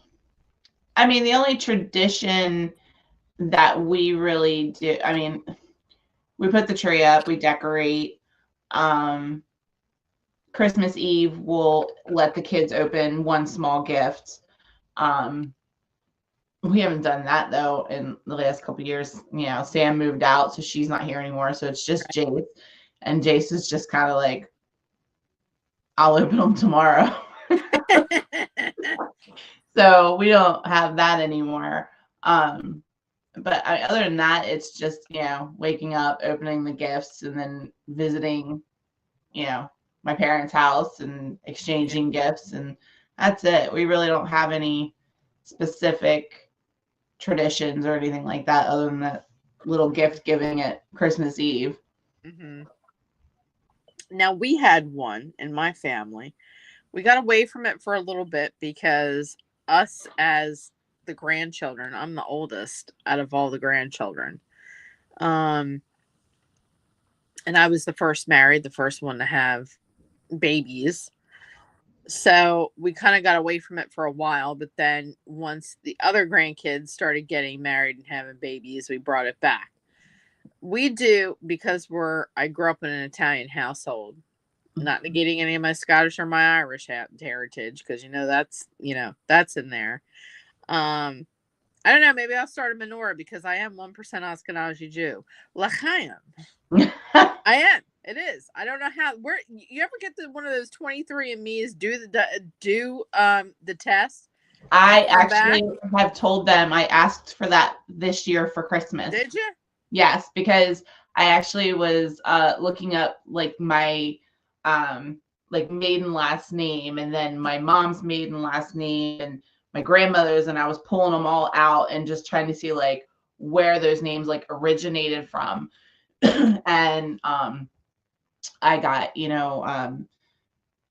mean, the only tradition that we really do, I mean, we put the tree up, we decorate. Christmas Eve, we'll let the kids open one small gift. We haven't done that though in the last couple of years. Sam moved out, so she's not here anymore. So it's just Jace, and Jace is just kind of like, I'll open them tomorrow. So we don't have that anymore. but other than that, it's just, waking up, opening the gifts, and then visiting, my parents' house and
Yeah.
exchanging gifts. And that's it. We really don't have any specific traditions or anything like that other than that little gift giving at Christmas Eve.
Hmm. Now, we had one in my family. We got away from it for a little bit because us as the grandchildren, I'm the oldest out of all the grandchildren. Um, and I was the first married, the first one to have babies. So we kind of got away from it for a while, but then once the other grandkids started getting married and having babies, we brought it back. We do because I grew up in an Italian household, not negating any of my Scottish or my Irish heritage, because that's in there. Um, I don't know. Maybe I'll start a menorah because I am 1% Ashkenazi Jew. L'chaim. I am. It is. I don't know how. Where you ever get one of those 23andMe's do the test
I
and come back?
actually have told them I asked for that this year for Christmas.
Did you?
Yes, because I actually was looking up like my like maiden last name and then my mom's maiden last name and my grandmother's, and I was pulling them all out and just trying to see like where those names like originated from. And I got,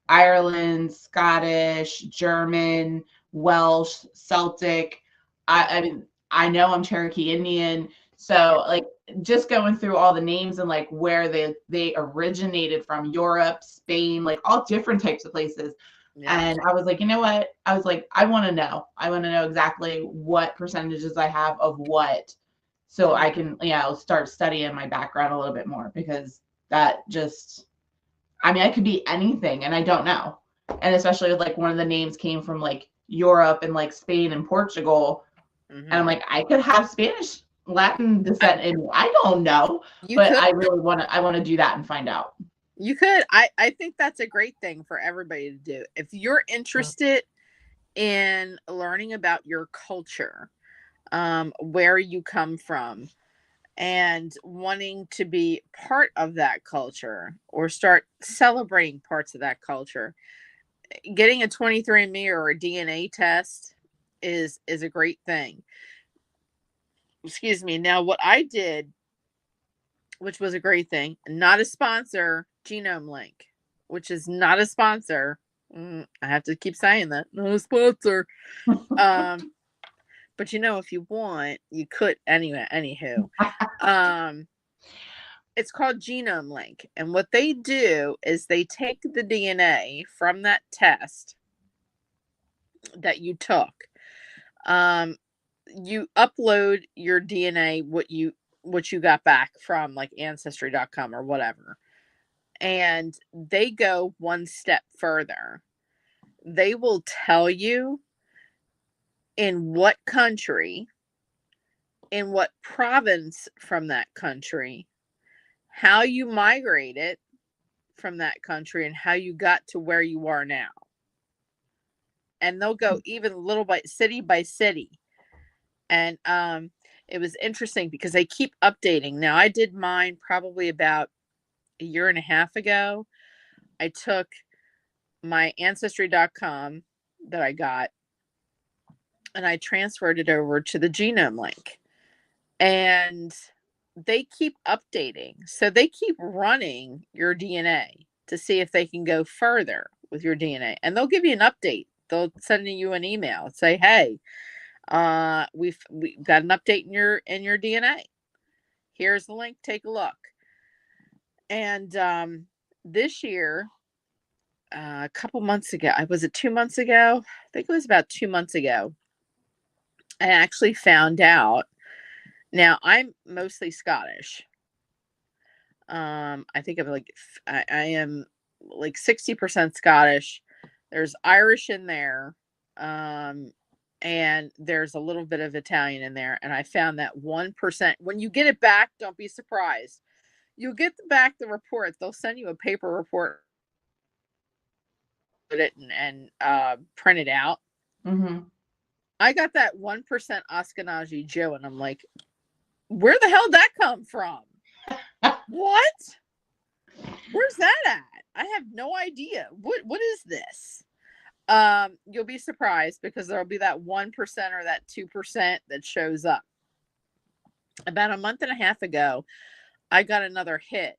Ireland, Scottish, German, Welsh, Celtic. I mean, I know I'm Cherokee Indian.
Yeah.
So like just going through all the names and like where they originated from, Europe, Spain, like all different types of places.
Yeah.
And I was like, you know what? I was like, I want to know. I want to know exactly what percentages I have of what, so I
Mhm.
can, start studying my background a little bit more, because that just, I mean, I could be anything and I don't know. And especially with like one of the names came from like Europe and like Spain and Portugal. And I'm
Mhm.
like, I could have Spanish, Latin descent in me. I don't know.
You
But
could.
I want to do that and find out.
You could. I think that's a great thing for everybody to do. If you're interested in learning about your culture, where you come from, and wanting to be part of that culture or start celebrating parts of that culture, getting a 23andMe or a DNA test is a great thing. Excuse me. Now, what I did, which was a great thing, not a sponsor, Genome Link, which is not a sponsor. I have to keep saying that. Not a sponsor. Um, but if you want, you could anyway. Anywho, um, it's called Genome Link, and what they do is they take the DNA from that test that you took. Um, you upload your DNA, what you got back from like ancestry.com or whatever, and they go one step further. They will tell you in what country, in what province from that country, how you migrated from that country, and how you got to where you are now. And they'll go even little by city. And it was interesting because they keep updating. Now, I did mine probably about a year and a half ago. I took my ancestry.com that I got and I transferred it over to the Genome Link. And they keep updating. So they keep running your DNA to see if they can go further with your DNA. And they'll give you an update. They'll send you an email and say, "Hey, we've got an update in your DNA. Here's the link. Take a look." And this year, a couple months ago, was it 2 months ago? I think it was about 2 months ago. I actually found out. Now I'm mostly Scottish. I think I'm like I am like 60% Scottish. There's Irish in there. Um, and there's a little bit of Italian in there. And I found that 1%. When you get it back, don't be surprised. You'll get back the report. They'll send you a paper report, put it and print it out.
Mm-hmm.
I got that 1% Ashkenazi Joe, and I'm like, Where the hell did that come from? What? Where's that at? I have no idea. What is this? You'll be surprised because there'll be that 1% or that 2% that shows up. About a month and a half ago, I got another hit.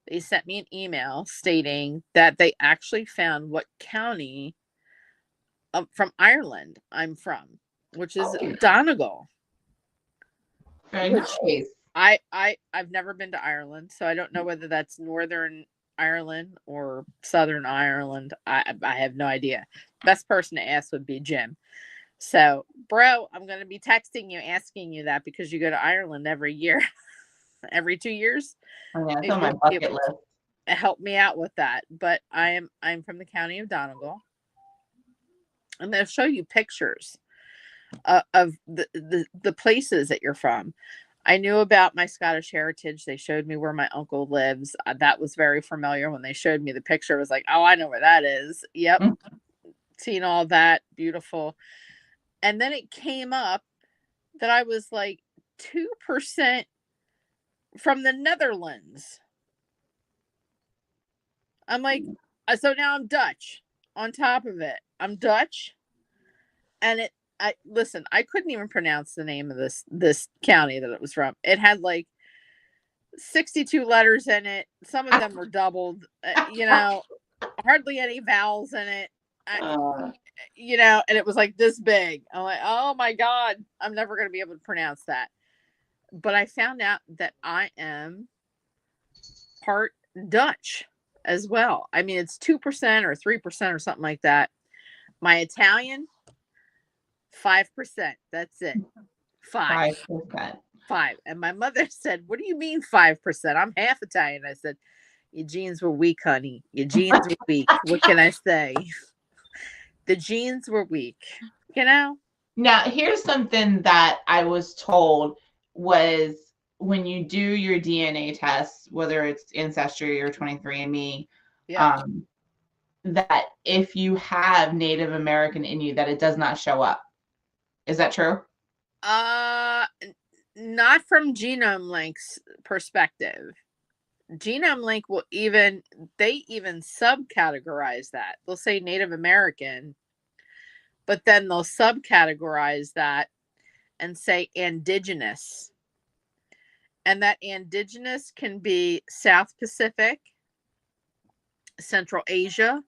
They sent me an email stating that they actually found what county from Ireland I'm from, which is Donegal.
Very
Which
nice.
I've never been to Ireland, so I don't know whether that's Northern Ireland or Southern Ireland. I have no idea. Best person to ask would be Jim. So, bro, I'm going to be texting you, asking you that because you go to Ireland every year, every 2 years.
Oh, yeah, it's on my bucket list.
Help me out with that. But I'm from the county of Donegal, and they'll show you pictures of the places that you're from. I knew about my Scottish heritage. They showed me where my uncle lives. That was very familiar. When they showed me the picture, I was like, oh, I know where that is. Yep. Seen all that. Beautiful. And then it came up that I was like 2% from the Netherlands. I'm like, so now I'm Dutch on top of it. I'm Dutch. And listen, I couldn't even pronounce the name of this county that it was from. It had like 62 letters in it. Some of them were doubled, hardly any vowels in it. And it was like this big. I'm like, oh my God, I'm never going to be able to pronounce that. But I found out that I am part Dutch as well. I mean, it's 2% or 3% or something like that. My Italian, 5%. That's it. 5%. 5. And my mother said, what do you mean 5%? I'm half Italian. I said, your genes were weak, honey. Your genes were weak. What can I say? The genes were weak,
Now, here's something that I was told was when you do your DNA test, whether it's Ancestry or 23andMe, that if you have Native American in you, that it does not show up. Is that true?
Not from Genome Link's perspective. Genome Link will even subcategorize that. They'll say Native American, but then they'll subcategorize that and say indigenous. And that indigenous can be South Pacific, Central Asia,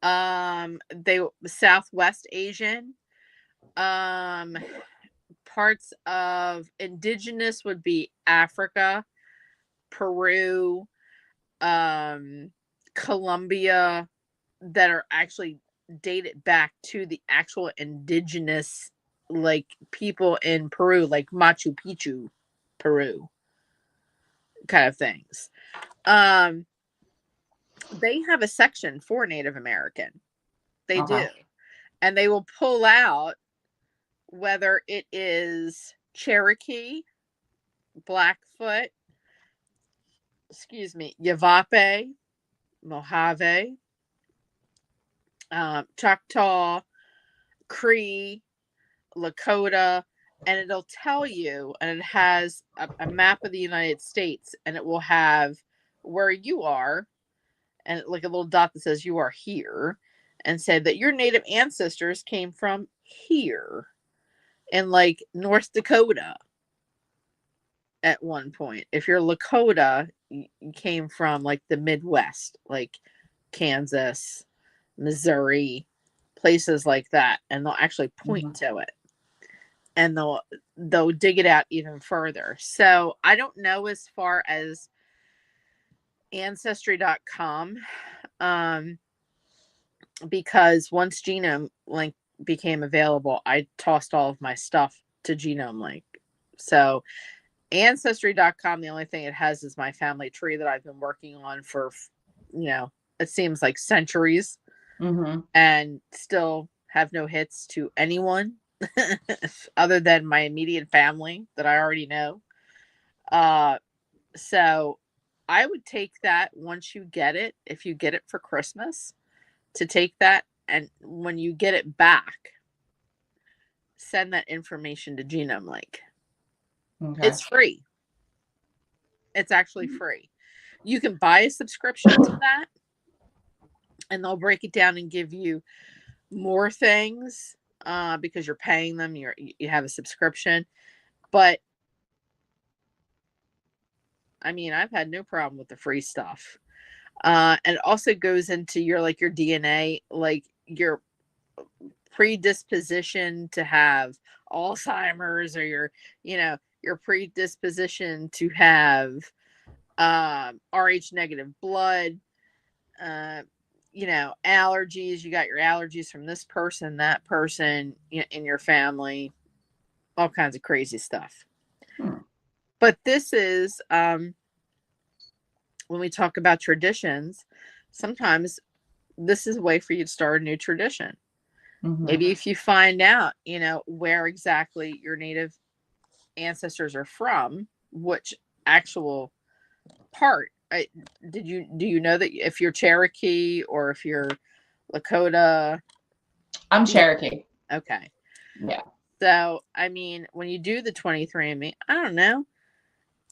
Southwest Asian, parts of indigenous would be Africa, Peru, Colombia, that are actually dated back to the actual indigenous like people in Peru, like Machu Picchu, Peru, kind of things. They have a section for Native American. They do. And they will pull out whether it is Cherokee, Blackfoot, Yavapai, Mojave, Choctaw, Cree, Lakota, and it'll tell you, and it has a map of the United States, and it will have where you are, and like a little dot that says you are here, and said that your native ancestors came from here in like North Dakota at one point. If you're Lakota, you came from like the Midwest, like Kansas, Missouri, places like that, and they'll actually point to it, and they'll dig it out even further. So I don't know as far as ancestry.com, because once Genome Link became available, I tossed all of my stuff to Genome Link. So ancestry.com, the only thing it has is my family tree that I've been working on for, it seems like centuries, and still have no hits to anyone other than my immediate family that I already know. So I would take that once you get it, if you get it for Christmas, to take that, and when you get it back, send that information to Genome Link.
Okay.
It's free. It's actually free. You can buy a subscription to that, and they'll break it down and give you more things because you're paying them. You have a subscription, but I mean, I've had no problem with the free stuff. And it also goes into your DNA, like your predisposition to have Alzheimer's, or your predisposition to have Rh negative blood, uh, allergies. You got your allergies from this person, that person in your family, all kinds of crazy stuff.
Hmm.
But this is when we talk about traditions, sometimes this is a way for you to start a new tradition.
Mm-hmm.
Maybe if you find out, where exactly your native ancestors are from, which actual part. Do you know that if you're Cherokee or if you're Lakota?
I'm
Do you,
Cherokee.
okay.
Yeah.
So, I mean, when you do the 23andMe, I don't know.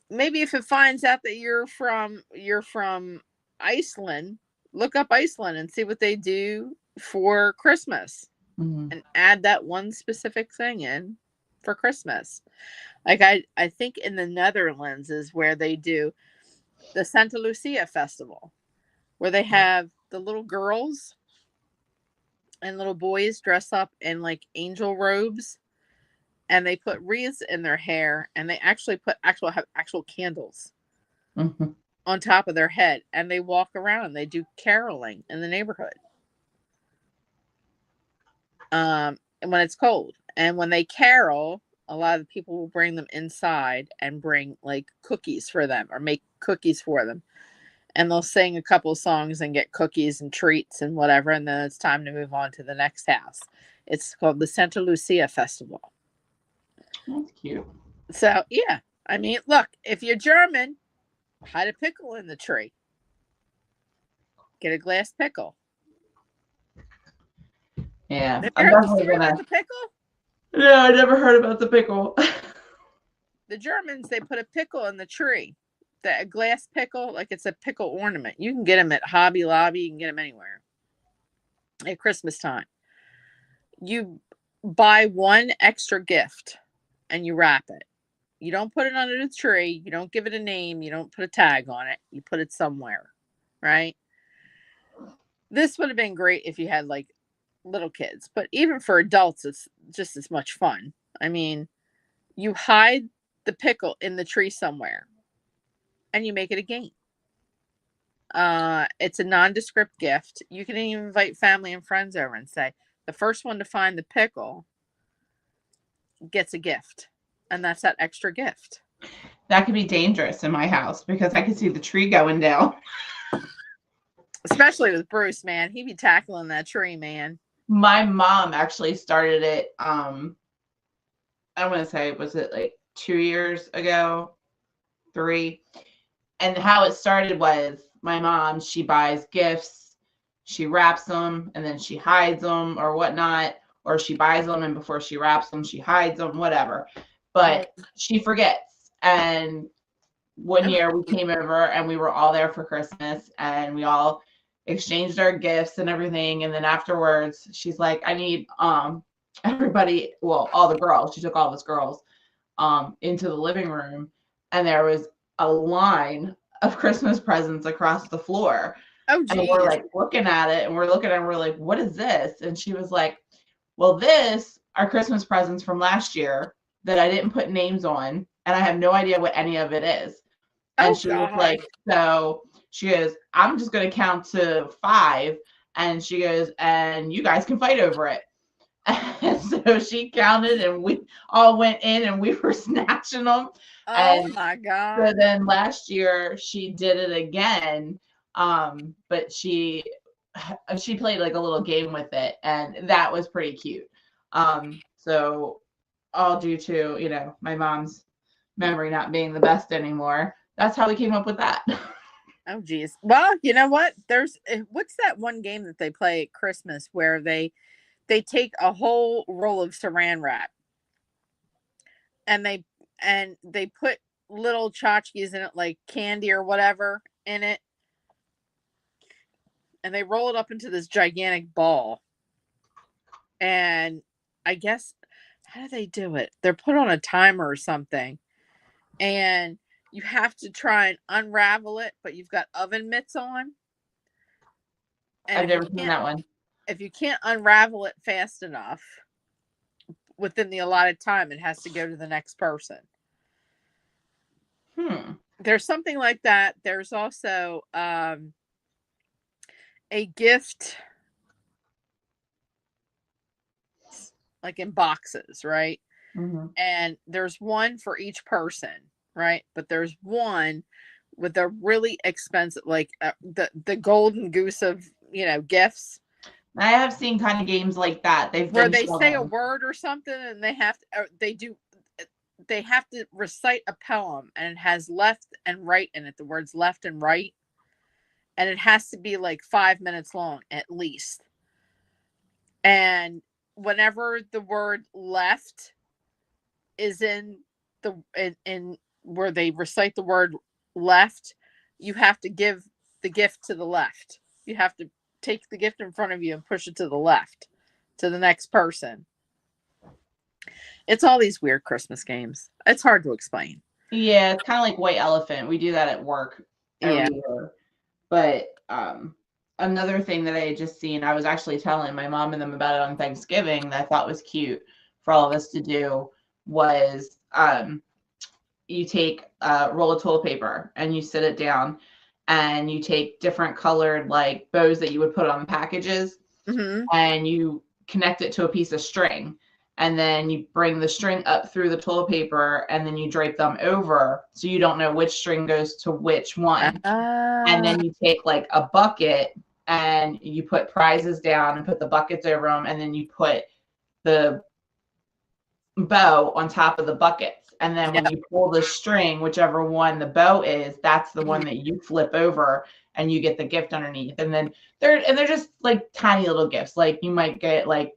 Maybe if it finds out that you're from Iceland, look up Iceland and see what they do for Christmas,
Mm-hmm.
and add that one specific thing in for Christmas. Like I think in the Netherlands is where they do the Santa Lucia festival, where they have the little girls and little boys dress up in like angel robes, and they put wreaths in their hair, and they actually have actual candles
Mm-hmm.
on top of their head, and they walk around and they do caroling in the neighborhood. And when it's cold, and when they carol, a lot of the people will bring them inside and bring like cookies for them, or make cookies for them, and they'll sing a couple songs and get cookies and treats and whatever, and then it's time to move on to the next house. It's called the Santa Lucia Festival.
That's cute.
So yeah, I mean, look, if you're German, hide a pickle in the tree. Get a glass pickle.
Yeah,
Have you
I'm
heard the
definitely
story
gonna.
about the pickle?
No, I never heard about the pickle.
The Germans, they put a pickle in the tree. A glass pickle, like it's a pickle ornament. You can get them at Hobby Lobby. You can get them anywhere at Christmas time. You buy one extra gift and you wrap it. You don't put it under the tree. You don't give it a name. You don't put a tag on it. You put it somewhere, right? This would have been great if you had like little kids, but even for adults, it's just as much fun. I mean, you hide the pickle in the tree somewhere and you make it a game. It's a nondescript gift. You can even invite family and friends over and say, the first one to find the pickle gets a gift. And that's that extra gift.
That could be dangerous in my house because I could see the tree going down.
Especially with Bruce, man. He'd be tackling that tree, man.
My mom actually started it. I want to say, was it like 2 years ago, three? And how it started was my mom, she buys gifts, she wraps them, and then she hides them or whatnot, or she buys them and before she wraps them, she hides them, whatever. But she forgets. And one year we came over and we were all there for Christmas and we all exchanged our gifts and everything. And then afterwards, she's like, I need everybody, well, all the girls, she took all of us girls into the living room, and there was a line of Christmas presents across the floor.
Oh,
And we're
geez.
like looking at it and we're looking at it and we're like, what is this? And she was like, well, this are Christmas presents from last year that I didn't put names on, and I have no idea what any of it is. And
Oh,
she was
God.
like, so she goes, I'm just going to count to 5. And she goes, and you guys can fight over it. And so she counted and we all went in and we were snatching them.
Oh,
And
my
so
God.
then last year she did it again. But she played like a little game with it, and that was pretty cute. So all due to, my mom's memory not being the best anymore. That's how we came up with that.
Oh, geez. Well, you know what? What's that one game that they play at Christmas where they take a whole roll of saran wrap and and they put little tchotchkes in it, like candy or whatever in it, and they roll it up into this gigantic ball. And I guess, how do they do it? They're put on a timer or something, and you have to try and unravel it, but you've got oven mitts on. And
I've never seen that one.
if you can't unravel it fast enough within the allotted time, it has to go to the next person. There's something like that. There's also a gift, like in boxes, right?
Mm-hmm.
And there's one for each person, right? But there's one with a really expensive, like the golden goose of gifts.
I have seen kind of games like that. They've
Where
been
they say a
shown.
word or something, and they have to, they have to recite a poem, and it has left and right in it, the words left and right, and it has to be like 5 minutes long at least. And whenever the word left is in in where they recite the word left, you have to give the gift to the left. You have to take the gift in front of you and push it to the left, to the next person. It's all these weird Christmas games. It's hard to explain.
Yeah, it's kind of like White Elephant. We do that at work every year. But another thing that I had just seen, I was actually telling my mom and them about it on Thanksgiving that I thought was cute for all of us to do, was you take a roll of toilet paper and you sit it down, and you take different colored like bows that you would put on the packages, and you connect it to a piece of string, and then you bring the string up through the toilet paper, and then you drape them over so you don't know which string goes to which one. And then you take like a bucket and you put prizes down and put the buckets over them, and then you put the bow on top of the buckets. And then when you pull the string, whichever one the bow is, that's the one that you flip over, and you get the gift underneath. And then they're just like tiny little gifts. Like you might get like,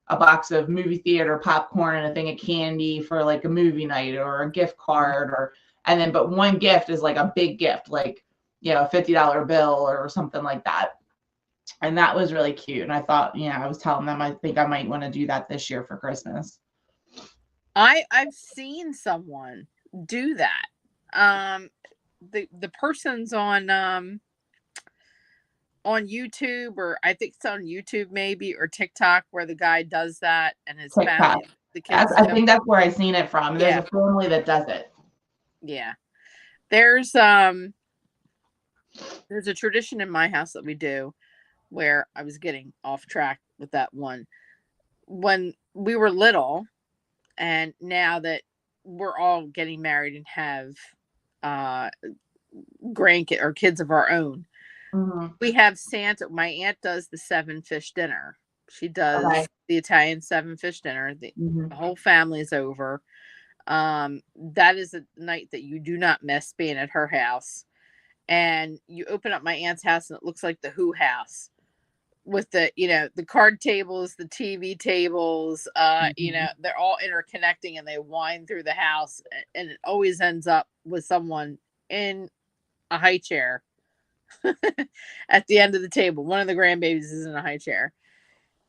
a box of movie theater popcorn and a thing of candy for like a movie night, or a gift card, but one gift is like a big gift, like, a $50 bill or something like that. And that was really cute. And I thought, I was telling them, I think I might want to do that this year for Christmas.
I've seen someone do that. The person's on YouTube, or I think it's on YouTube maybe, or TikTok, where the guy does that, and his
TikTok.
family, the kids.
I think that's where I seen it from. There's a family that does it.
Yeah. There's a tradition in my house that we do, where I was getting off track with that one. When we were little, and now that we're all getting married and have grandkids or kids of our own, we have Santa. My aunt does the 7-fish dinner. She does the Italian 7-fish dinner. The whole family's over. That is a night that you do not miss, being at her house. And you open up my aunt's house, and it looks like the Who house, with the the card tables, the TV tables. They're all interconnecting, and they wind through the house, and it always ends up with someone in a high chair at the end of the table. One of the grandbabies is in a high chair.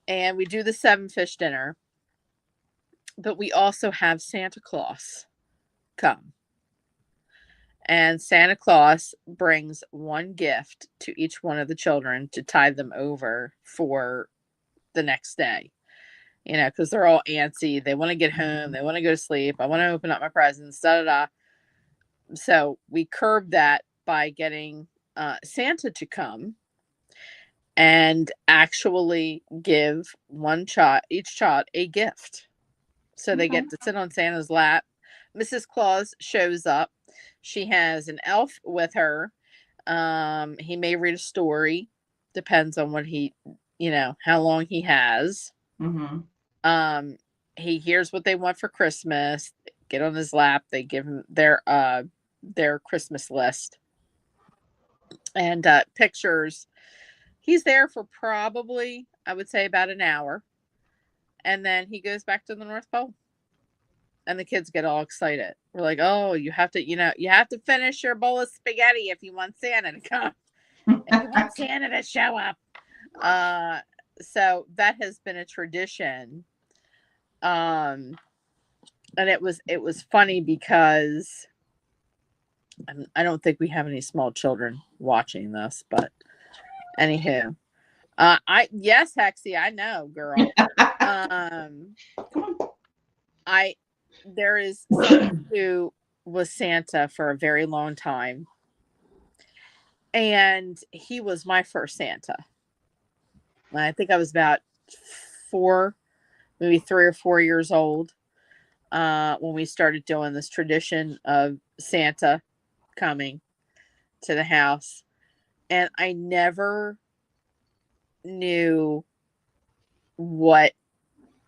And we do the 7-fish dinner, but we also have Santa Claus come. And Santa Claus brings one gift to each one of the children to tide them over for the next day. Because they're all antsy. They want to get home. They want to go to sleep. I want to open up my presents. Da da da. So we curb that by getting Santa to come and actually give each child a gift. So they get to sit on Santa's lap. Mrs. Claus shows up. She has an elf with her. He may read a story. Depends on what how long he has. He hears what they want for Christmas. Get on his lap. They give him their Christmas list and pictures. He's there for probably, I would say, about an hour, and then he goes back to the North Pole. And the kids get all excited. We're like, oh, you have to, you have to finish your bowl of spaghetti if you want Santa to come. If you want Santa to show up. So that has been a tradition. And it was funny because I don't think we have any small children watching this, but anywho, yes, Hexy, I know, girl. There is someone who was Santa for a very long time, and he was my first Santa. I think I was about 4, maybe 3 or 4 years old when we started doing this tradition of Santa coming to the house. And I never knew what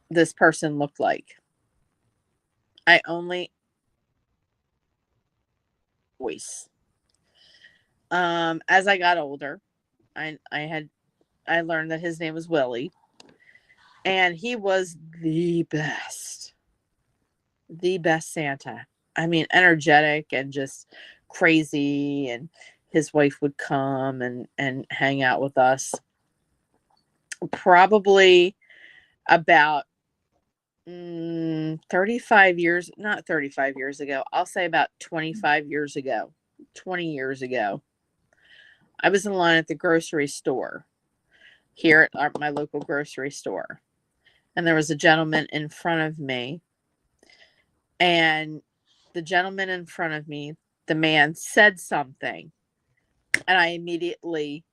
this person looked like. I only voice. As I got older, I learned that his name was Willie, and he was the best Santa. I mean, energetic and just crazy. And his wife would come and hang out with us. Probably about 35 years, not 35 years ago. I'll say about 25 years ago, 20 years ago. I was in line at the grocery store here at my local grocery store. And there was a gentleman in front of me. And the gentleman in front of me, the man said something. And I immediately,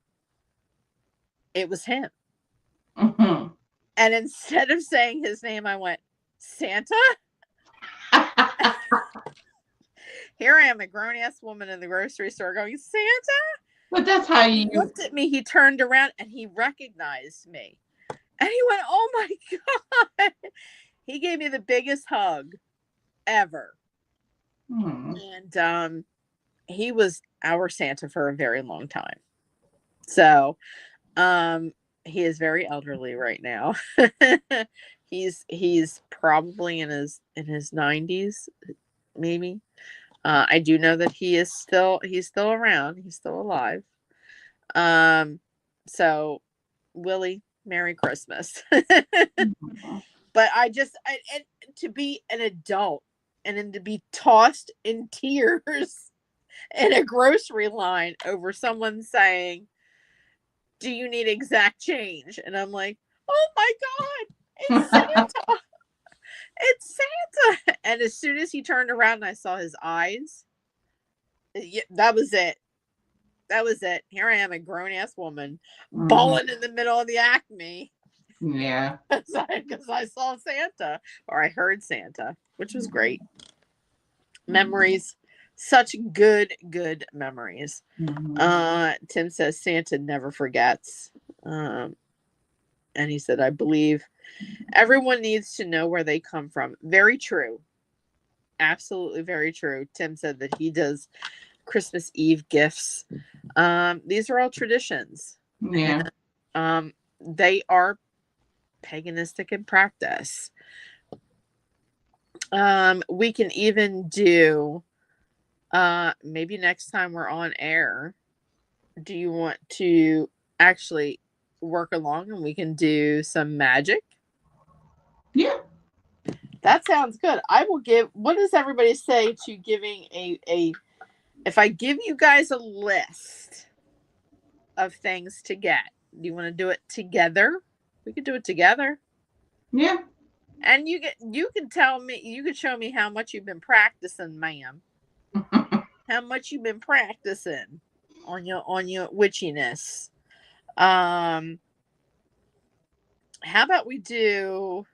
it was him.
Mm-hmm.
And instead of saying his name, I went, Santa? Here I am, a grown ass woman in the grocery store going, Santa?
But that's how
He looked at me, he turned around and he recognized me. And he went, oh my God. He gave me the biggest hug ever. And he was our Santa for a very long time. So he is very elderly right now. he's probably in his 90s, maybe. I do know that he's still around. He's still alive. So Willie, Merry Christmas. But and to be an adult and then to be tossed in tears in a grocery line over someone saying, do you need exact change? And I'm like, oh my God, it's Santa. It's Santa. And as soon as he turned around and I saw his eyes, that was it. That was it. Here I am, a grown ass woman, bawling in the middle of the Acme.
Yeah.
Because I saw Santa, or I heard Santa, which was great. Memories. Such good memories. Tim says Santa never forgets. And he said, I believe everyone needs to know where they come from. Very true. Absolutely very true. Tim said that he does Christmas Eve gifts. These are all traditions.
Yeah.
And, they are paganistic in practice. We can even do maybe next time we're on air, do you want to actually work along and we can do some magic?
Yeah.
That sounds good. I will give, what does everybody say to giving a if I give you guys a list of things to get, do you want to do it together? We could do it together.
Yeah.
And you can tell me, you can show me how much you've been practicing, ma'am. How much you've been practicing on your witchiness. How about we do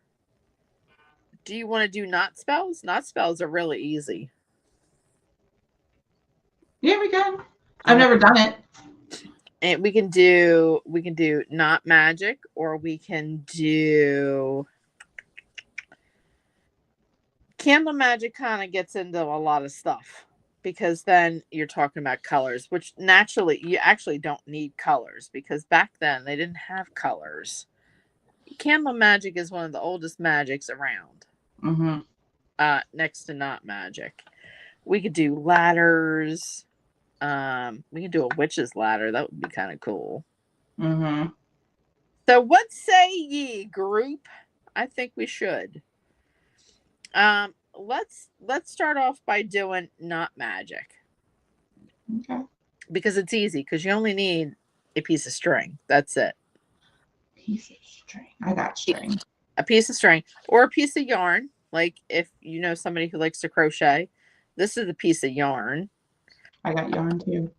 you want to do knot spells? Knot spells are really easy.
Yeah, we can. I've never done it.
And we can do knot magic, or we can do candle magic. Kind of gets into a lot of stuff because then you're talking about colors, which naturally you actually don't need colors because back then they didn't have colors. Candle magic is one of the oldest magics around. next to not magic. We could do ladders. We could do a witch's ladder. That would be kind of cool.
Mm-hmm.
So what say ye, group? I think we should. Let's start off by doing not magic.
Okay.
Because it's easy, because you only need a piece of string. That's it.
Piece of string. I got string.
A piece of string or a piece of yarn. Like if you know somebody who likes to crochet, this is a piece of yarn.
I got yarn too.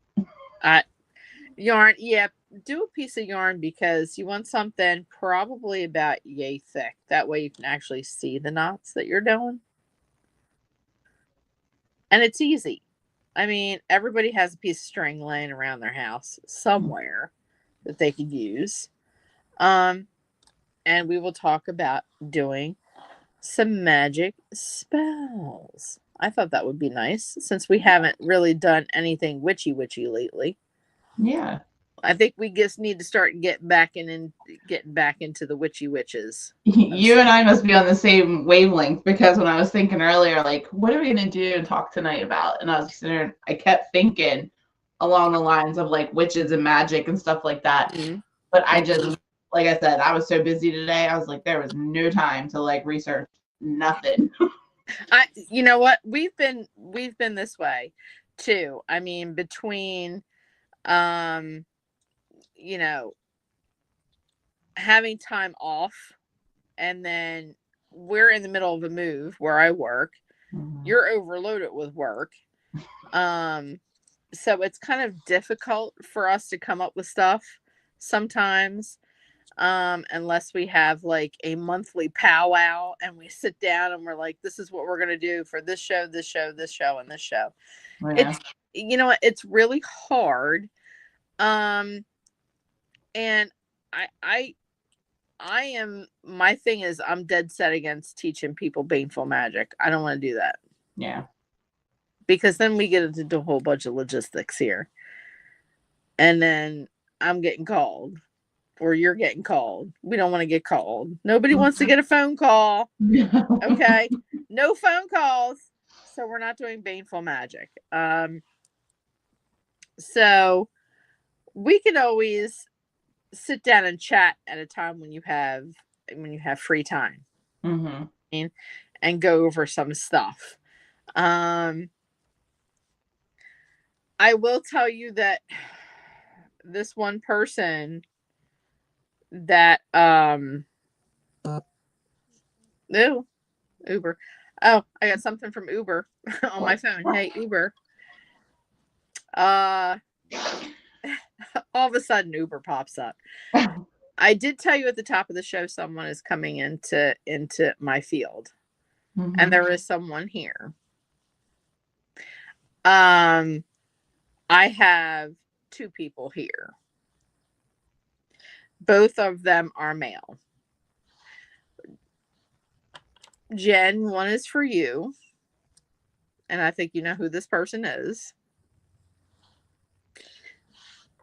Yarn, yeah, do a piece of yarn because you want something probably about yay thick. That way you can actually see the knots that you're doing. And it's easy. I mean, everybody has a piece of string laying around their house somewhere that they could use. And we will talk about doing some magic spells. I thought that would be nice since we haven't really done anything witchy lately.
Yeah.
I think we just need to start getting back into the witchy witches.
You and I must be on the same wavelength because when I was thinking earlier, like, what are we gonna do and talk tonight about? And I was sitting there, I kept thinking along the lines of like witches and magic and stuff like that.
Mm-hmm.
But I just, like I said, I was so busy today. I was like, there was no time to like research nothing.
You know what? We've been this way too. I mean, between you know, having time off and then we're in the middle of a move where I work. Mm-hmm. You're overloaded with work. So it's kind of difficult for us to come up with stuff sometimes. Unless we have like a monthly powwow and we sit down and we're like, this is what we're going to do for this show, and this show. Yeah. It's really hard. And my thing is I'm dead set against teaching people baneful magic. I don't want to do that.
Yeah.
Because then we get into a whole bunch of logistics here. And then I'm getting called. Or you're getting called. We don't want to get called. Nobody wants to get a phone call. Okay. No phone calls. So we're not doing baneful magic. So we can always sit down and chat at a time when you have free time. Mm-hmm. And go over some stuff. I will tell you that this one person that Uber. Oh, I got something from Uber on my phone. Hey, Uber. All of a sudden Uber pops up. I did tell you at the top of the show someone is coming into my field. Mm-hmm. And there is someone here. I have two people here. Both of them are male. Jen, one is for you. And I think you know who this person is.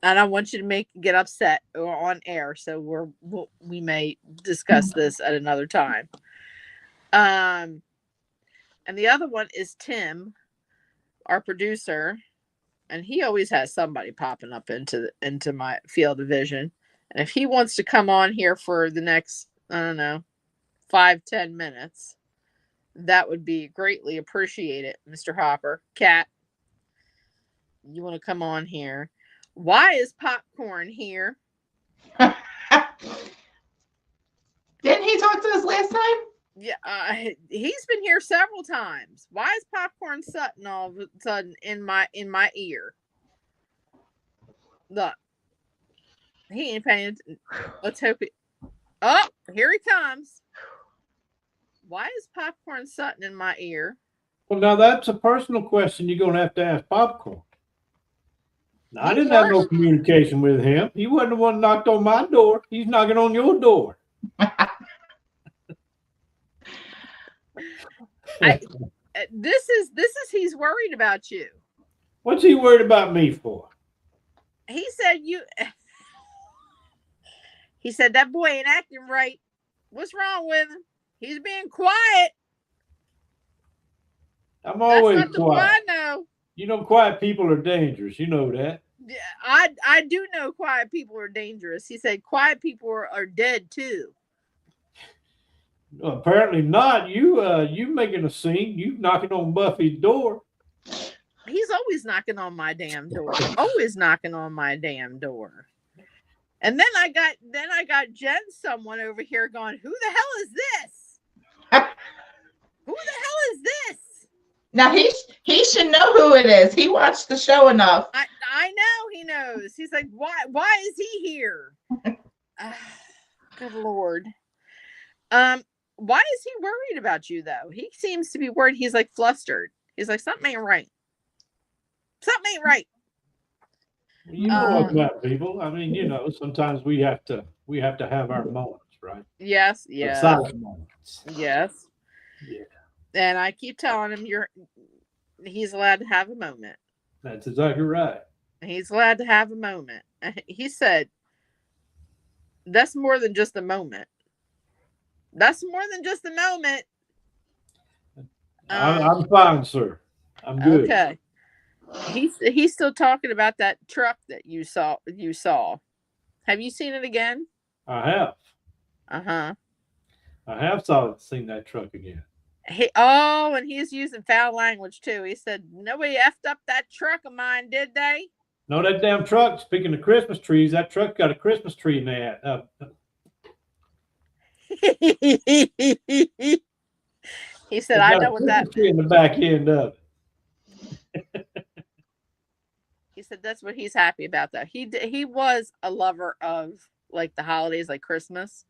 And I want you to get upset on air, so we may discuss this at another time. And the other one is Tim, our producer, and he always has somebody popping up into my field of vision. And if he wants to come on here for the next, I don't know, 5-10 minutes, that would be greatly appreciated, Mr. Hopper. Cat, you want to come on here? Why is Popcorn here?
Didn't he talk to us last time?
Yeah, he's been here several times. Why is Popcorn Sutton all of a sudden in my ear? Look, he ain't paying. Let's hope it. Oh, here he comes. Why is Popcorn Sutton in my ear?
Well, now that's a personal question you're going to ask Popcorn. Now, I didn't have no communication with him. He wasn't the one who knocked on my door. He's knocking on your door.
This is he's worried about you.
What's he worried about me for?
He said that boy ain't acting right. What's wrong with him? He's being quiet.
I'm
That's
always
not the one
quiet.
I know.
You know, quiet people are dangerous. You know that.
Yeah, I do know quiet people are dangerous. He said quiet people are dead too.
Well, apparently not. You making a scene. You knocking on Buffy's door.
He's always knocking on my damn door. Always knocking on my damn door. And then I got Jen someone over here going, who the hell is this? Who the hell is this?
Now he should know who it is. He watched the show enough.
I know he knows. He's like, why is he here? Good Lord. Why is he worried about you though? He seems to be worried. He's like flustered. He's like, something ain't right. Something ain't right.
You know about people. I mean, you know, sometimes we have to have our moments, right?
Yes,
Our
yes,
silent moments.
yes.
Yeah,
And I keep telling him he's allowed to have a moment.
that's exactly right.
He's allowed to have a moment. He said, that's more than just a moment. That's more than just a moment.
I'm fine, sir. I'm good.
Okay. He's still talking about that truck that you saw. Have you seen it again?
I have.
Uh-huh.
I have seen that truck again.
And he's using foul language too. He said, nobody effed up that truck of mine, did they?
No, that damn truck, speaking of Christmas trees, that truck got a Christmas tree in that.
He said, I know what that
meant. In the back end of it.
He said that's what he's happy about though. He was a lover of like the holidays, like Christmas.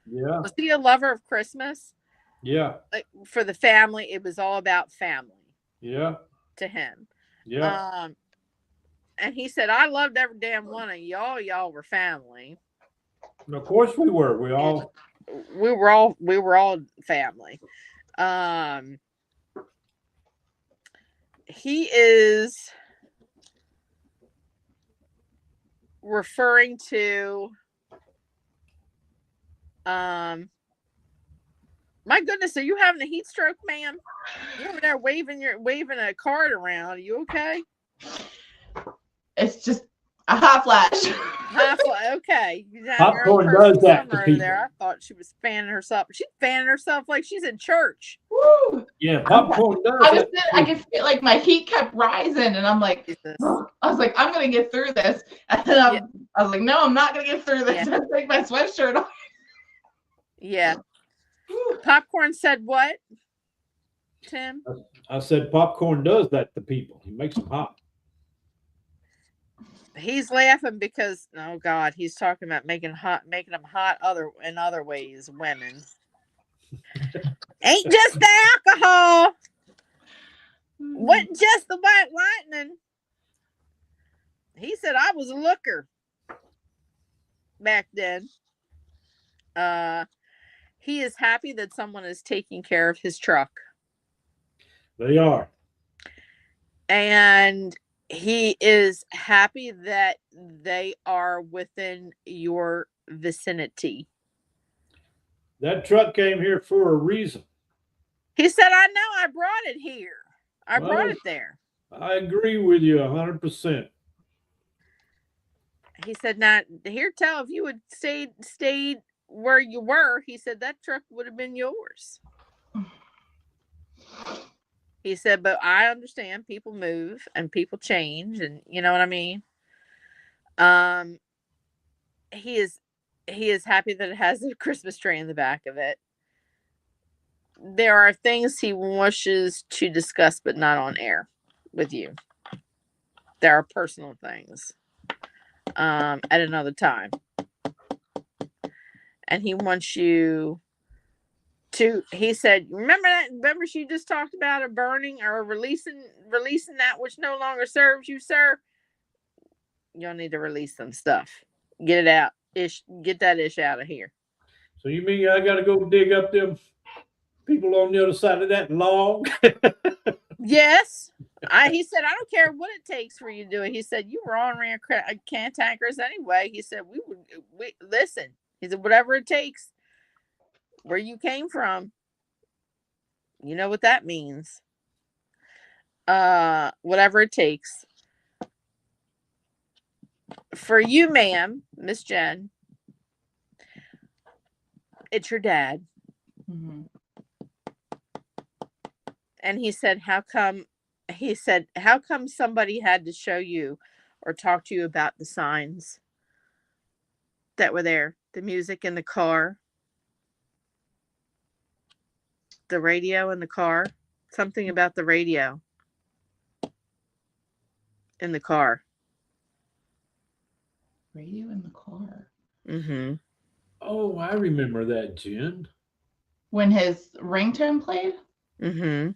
Yeah.
Was he a lover of Christmas?
Yeah.
Like for the family, it was all about family.
Yeah.
To him.
Yeah.
And he said, I loved every damn one of y'all. Y'all were family.
And of course we were. We were
all family. He is referring to my goodness, are you having a heat stroke, ma'am? You're over there waving a card around. Are you okay?
It's just a hot flash.
Okay.
Popcorn does that to people.
There. I thought she was fanning herself. She's fanning herself like she's in church.
Woo.
Yeah, popcorn does.
I could feel like my heat kept rising, and I'm like, I was like, I'm gonna get through this. And then I was like, no, I'm not gonna get through this.
Yeah.
I take my sweatshirt off.
Yeah. Popcorn said what? Tim?
I said popcorn does that to people. He makes them hot.
He's laughing because God, he's talking about making them hot in other ways. Women ain't just the alcohol. Wasn't just the white lightning. He said I was a looker back then. He is happy that someone is taking care of his truck.
They are.
And he is happy that they are within your vicinity.
That truck came here for a reason.
He said, I know, I brought it here. I brought it there.
I agree with you 100%.
He said, now, here, tell if you had stayed where you were, he said, that truck would have been yours. He said, but I understand people move and people change, and you know what I mean? He is happy that it has a Christmas tree in the back of it. There are things he wishes to discuss, but not on air with you. There are personal things at another time. And he wants you to, he said, remember she just talked about a burning or releasing that which no longer serves you, sir? You'll need to release some stuff. Get it out. Get that ish out of here.
So you mean I got to go dig up them people on the other side of that log?
Yes. He said, I don't care what it takes for you to do it. He said, you were on cantankerous anyway. He said, we listen. He said, whatever it takes, where you came from, you know what that means. whatever it takes. For you, ma'am, Miss Jen, it's your dad.
Mm-hmm.
And he said, how come? He said, how come somebody had to show you or talk to you about the signs that were there? The music in the car, the radio in the car, something about the radio in the car.
Radio in the car.
Mm-hmm.
Oh, I remember that, Jen.
When his ringtone played?
Mm-hmm.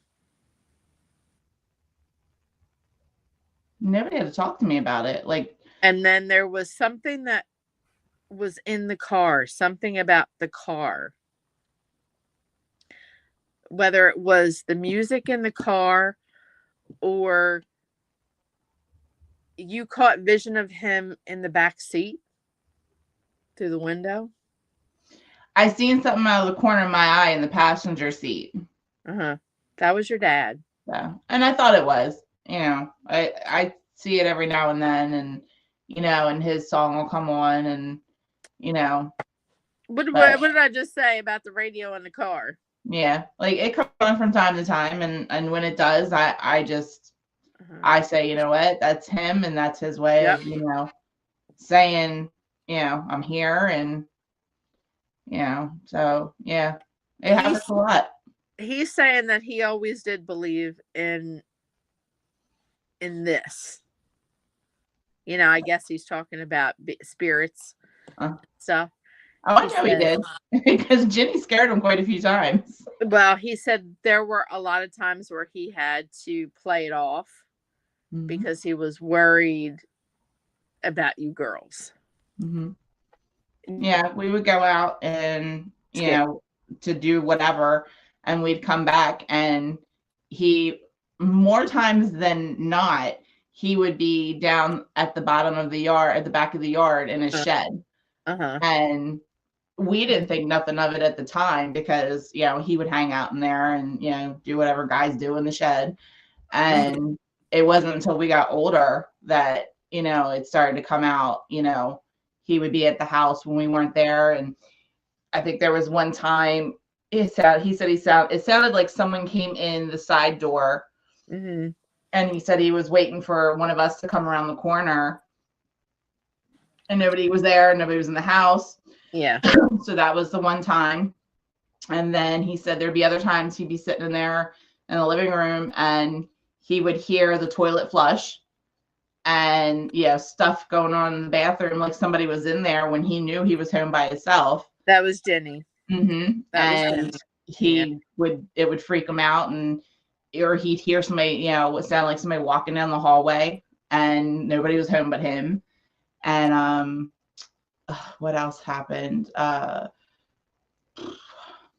Nobody had to talk to me about it. Like,
And then there was something that was in the car, something about the car. Whether it was the music in the car or you caught vision of him in the back seat through the window.
I seen something out of the corner of my eye in the passenger seat.
Uh-huh. That was your dad.
So, and I thought it was, I see it every now and then, and and his song will come on, and
What
but
did I just say about the radio in the car?
yeah, like it comes on from time to time, and when it does, I just
Uh-huh.
I say, you know what, that's him, and that's his way
Yep.
of saying, I'm here, and so yeah, it happens a lot.
He's saying that he always did believe in this. I guess he's talking about spirits stuff.
I wonder how he did, because Jenny scared him quite a few times.
Well, he said there were a lot of times where he had to play it off because he was worried about you girls.
Mm-hmm. Yeah, we would go out and, to do whatever, and we'd come back, and he, more times than not, he would be down at the bottom of the yard, at the back of the yard in his shed.
Uh-huh.
And we didn't think nothing of it at the time because, he would hang out in there and, do whatever guys do in the shed. And it wasn't until we got older that, it started to come out, he would be at the house when we weren't there. And I think there was one time it sounded like someone came in the side door.
Mm-hmm.
And he said he was waiting for one of us to come around the corner. And nobody was there. Nobody was in the house.
Yeah.
So that was the one time. And then he said there'd be other times he'd be sitting in there in the living room and he would hear the toilet flush and stuff going on in the bathroom, like somebody was in there when he knew he was home by himself.
That was Jenny.
Mm-hmm. And it would freak him out, or he'd hear somebody, what sounded like somebody walking down the hallway, and nobody was home but him. And what else happened? Trying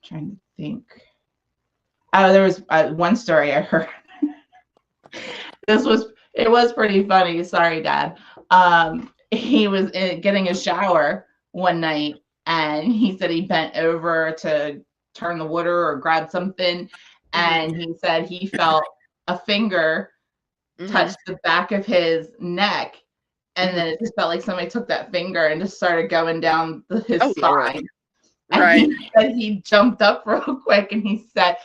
to think. Oh, there was one story I heard. It was pretty funny. Sorry, Dad. He was getting a shower one night, and he said he bent over to turn the water or grab something, and he said he felt a finger touch the back of his neck, and then it just felt like somebody took that finger and just started going down his spine. And he said he jumped up real quick, and he said,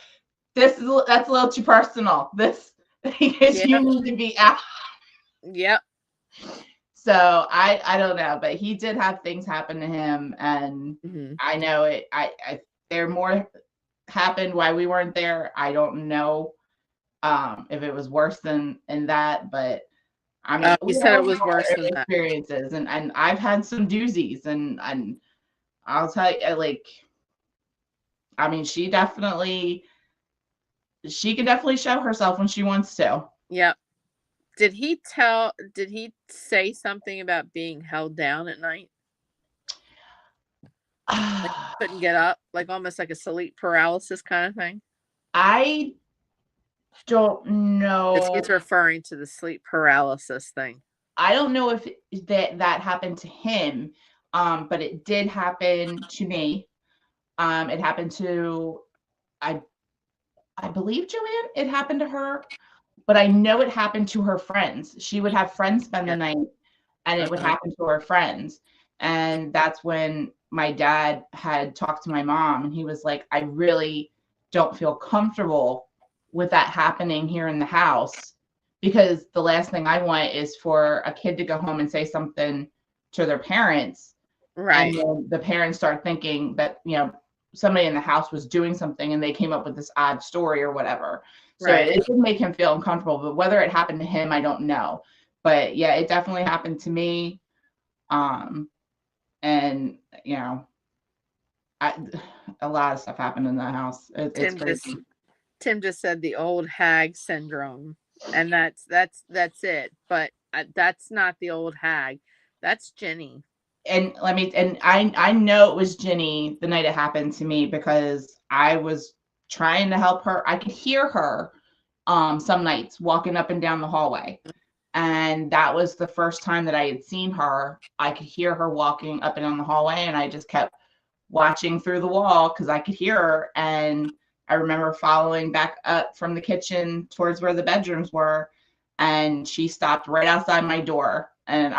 that's a little too personal. You need to be out."
Yep.
So I don't know, but he did have things happen to him, and I know it. There more happened while we weren't there. I don't know if it was worse than that, but I mean,
you said it was worse than
experiences, and I've had some doozies, and I'll tell you, I mean, she can definitely show herself when she wants to.
Yep. Did he say something about being held down at night? Like couldn't get up, like almost like a sleep paralysis kind of thing?
I don't know.
He's referring to the sleep paralysis thing.
I don't know if that happened to him, but it did happen to me. It happened to, I believe, Joanne. It happened to her but I know it happened to her friends. She would have friends spend the night, and it would happen to her friends. And that's when my dad had talked to my mom, and he was like, I really don't feel comfortable with that happening here in the house, because the last thing I want is for a kid to go home and say something to their parents.
Right.
And then the parents start thinking that, somebody in the house was doing something and they came up with this odd story or whatever. So
Right.
it did make him feel uncomfortable, but whether it happened to him, I don't know. But yeah, it definitely happened to me. And a lot of stuff happened in the house. It's crazy.
Tim just said the old hag syndrome, and that's it. But that's not the old hag. That's Jenny.
And I know it was Ginny the night it happened to me, because I was trying to help her. I could hear her some nights walking up and down the hallway. And that was the first time that I had seen her. I could hear her walking up and down the hallway, and I just kept watching through the wall because I could hear her. And I remember following back up from the kitchen towards where the bedrooms were, and she stopped right outside my door. And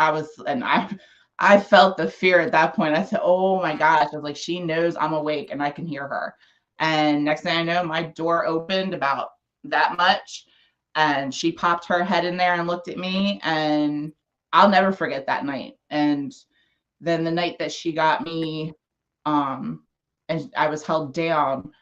I felt the fear at that point. I said, oh my gosh. I was like, she knows I'm awake and I can hear her. And next thing I know, my door opened about that much, and she popped her head in there and looked at me, and I'll never forget that night. And then the night that she got me, and I was held down,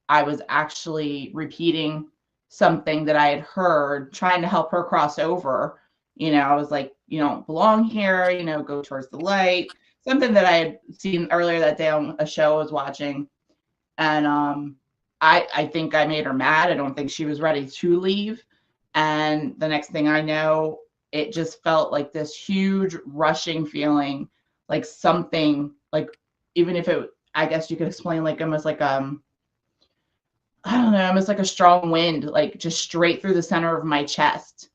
I was actually repeating something that I had heard, trying to help her cross over. I was like, you don't belong here, go towards the light. Something that I had seen earlier that day on a show I was watching. And I think I made her mad. I don't think she was ready to leave. And the next thing I know, it just felt like this huge rushing feeling, like something, like, even if it, I guess you could explain, like almost like I don't know, almost like a strong wind, like just straight through the center of my chest.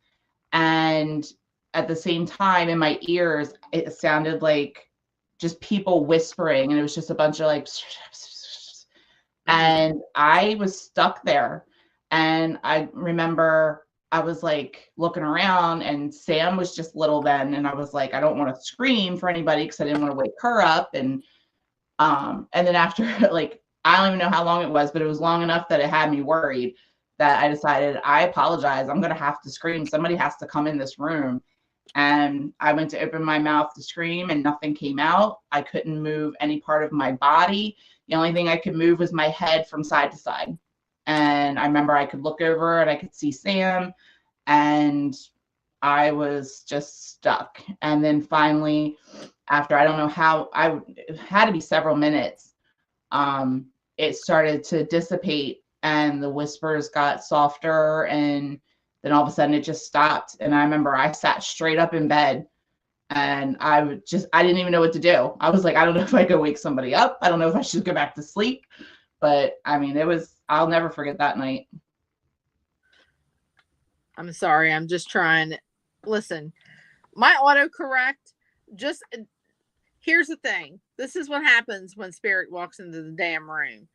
And at the same time, in my ears, it sounded like just people whispering, and it was just a bunch of like, and I was stuck there. And I remember I was like looking around, and Sam was just little then, and I was like, I don't want to scream for anybody because I didn't want to wake her up. And then after like, I don't even know how long it was, but it was long enough that it had me worried, that I decided, I apologize, I'm going to have to scream. Somebody has to come in this room. And I went to open my mouth to scream, and nothing came out. I couldn't move any part of my body. The only thing I could move was my head from side to side. And I remember I could look over and I could see Sam, and I was just stuck. And then finally, after, I don't know how, it had to be several minutes, it started to dissipate, and the whispers got softer, and then all of a sudden it just stopped. And I remember I sat straight up in bed, and I didn't even know what to do. I was like, I don't know if I could wake somebody up. I don't know if I should go back to sleep. But I mean, I'll never forget that night.
I'm sorry. I'm just trying. Listen, my autocorrect, just, here's the thing. This is what happens when Spirit walks into the damn room.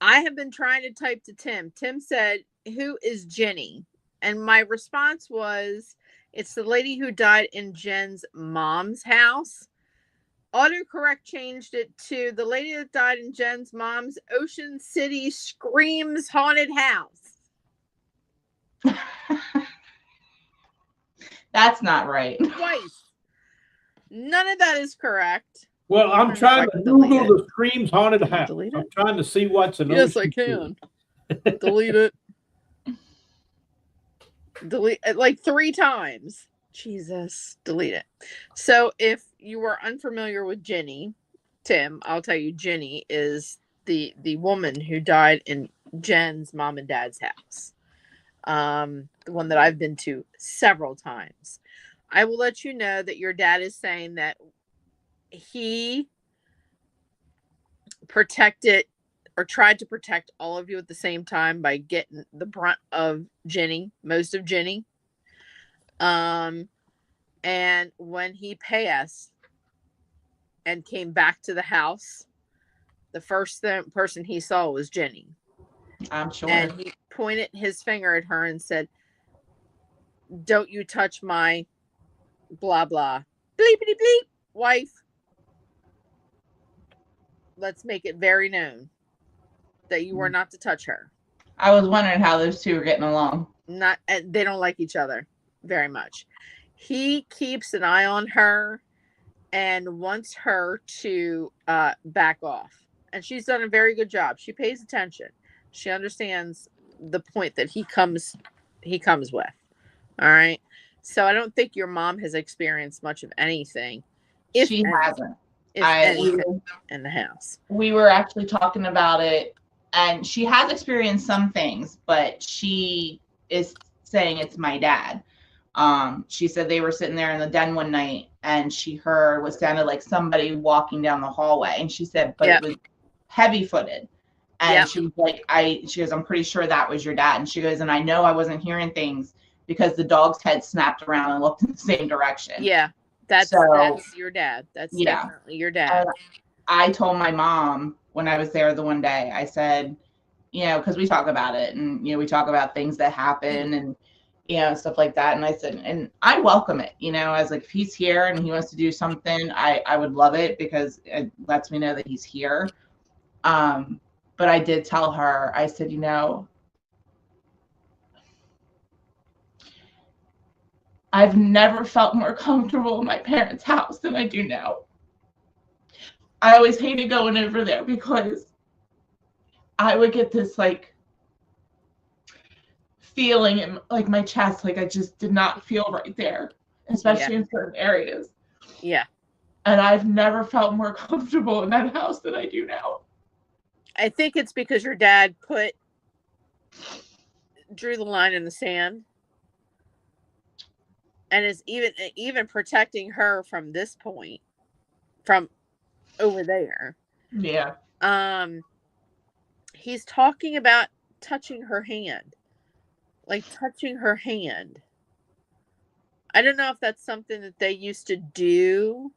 I have been trying to type to Tim. Tim said, who is Jenny? And my response was, it's the lady who died in Jen's mom's house. Autocorrect changed it to the lady that died in Jen's mom's Ocean City Screams haunted house.
That's not right.
Twice. None of that is correct.
Well, I'm trying to Google the Screams haunted house. I'm trying to see what's an
Yes, I can. Delete it. Delete it like 3 times. Jesus, delete it. So if you were unfamiliar with Jenny, Tim, I'll tell you, Jenny is the woman who died in Jen's mom and dad's house. The one that I've been to several times. I will let you know that your dad is saying that he protected or tried to protect all of you at the same time by getting the brunt of Jenny, most of Jenny. And when he passed and came back to the house, the first person he saw was Jenny.
I'm sure.
And he pointed his finger at her and said, don't you touch my blah blah bleepity bleep wife. Let's make it very known that you were not to touch her.
I was wondering how those two are getting along.
Not they don't like each other very much. He keeps an eye on her and wants her to back off. And she's done a very good job. She pays attention. She understands the point that he comes with. All right. So I don't think your mom has experienced much of anything.
She hasn't.
Anything in the house.
We were actually talking about it, and she has experienced some things, but she is saying it's my dad. She said they were sitting there in the den one night, and she heard what sounded like somebody walking down the hallway, and she said, but it was heavy-footed. And she was like, she goes, I'm pretty sure that was your dad. And she goes, and I know I wasn't hearing things because the dog's head snapped around and looked in the same direction.
Yeah, that's your dad. That's definitely your dad.
I told my mom when I was there the one day, I said, you know, because we talk about it, and, you know, we talk about things that happen and, you know, stuff like that. And I said, and I welcome it, you know, as like, if he's here and he wants to do something, I would love it because it lets me know that he's here. But I did tell her, I said, you know, I've never felt more comfortable in my parents' house than I do now. I always hated going over there because I would get this like feeling in like my chest, like I just did not feel right there, especially in certain areas.
Yeah.
And I've never felt more comfortable in that house than I do now.
I think it's because your dad drew the line in the sand and is even protecting her from this point, from over there.
Yeah.
He's talking about touching her hand. Like touching her hand. I don't know if that's something that they used to do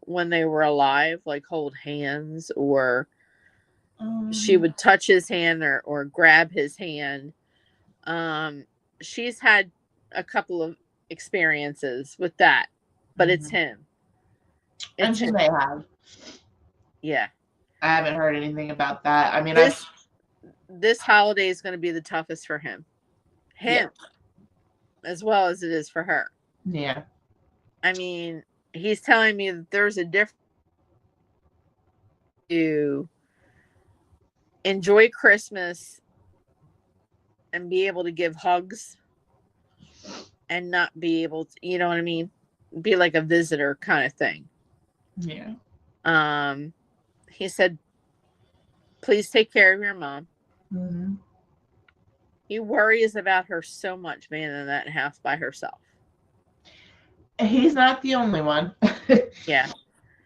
when they were alive, like hold hands, or she would touch his hand or grab his hand. She's had a couple of experiences with that, but it's him.
And she may have.
Yeah.
I haven't heard anything about that. I mean,
this holiday is going to be the toughest for him. As well as it is for her.
Yeah.
I mean, he's telling me that there's a difference to enjoy Christmas and be able to give hugs and not be able to, you know what I mean? Be like a visitor kind of thing.
Yeah.
He said, please take care of your mom.
Mm-hmm.
He worries about her so much being in that house by herself.
He's not the only one.
Yeah.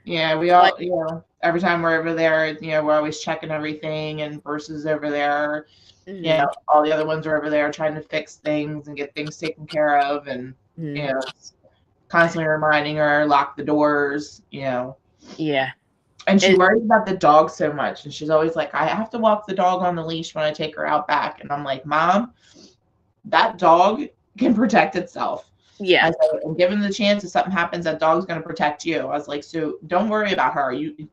Yeah, we all, you know, every time we're over there, you know, we're always checking everything, and Bruce's over there.
Mm-hmm.
You know, all the other ones are over there trying to fix things and get things taken care of, and you know, constantly reminding her, lock the doors, you know.
Yeah.
And she worries about the dog so much, and she's always like, I have to walk the dog on the leash when I take her out back. And I'm like, Mom, that dog can protect itself.
Yeah.
I said, and given the chance if something happens, that dog's going to protect you. I was like, so don't worry about her. You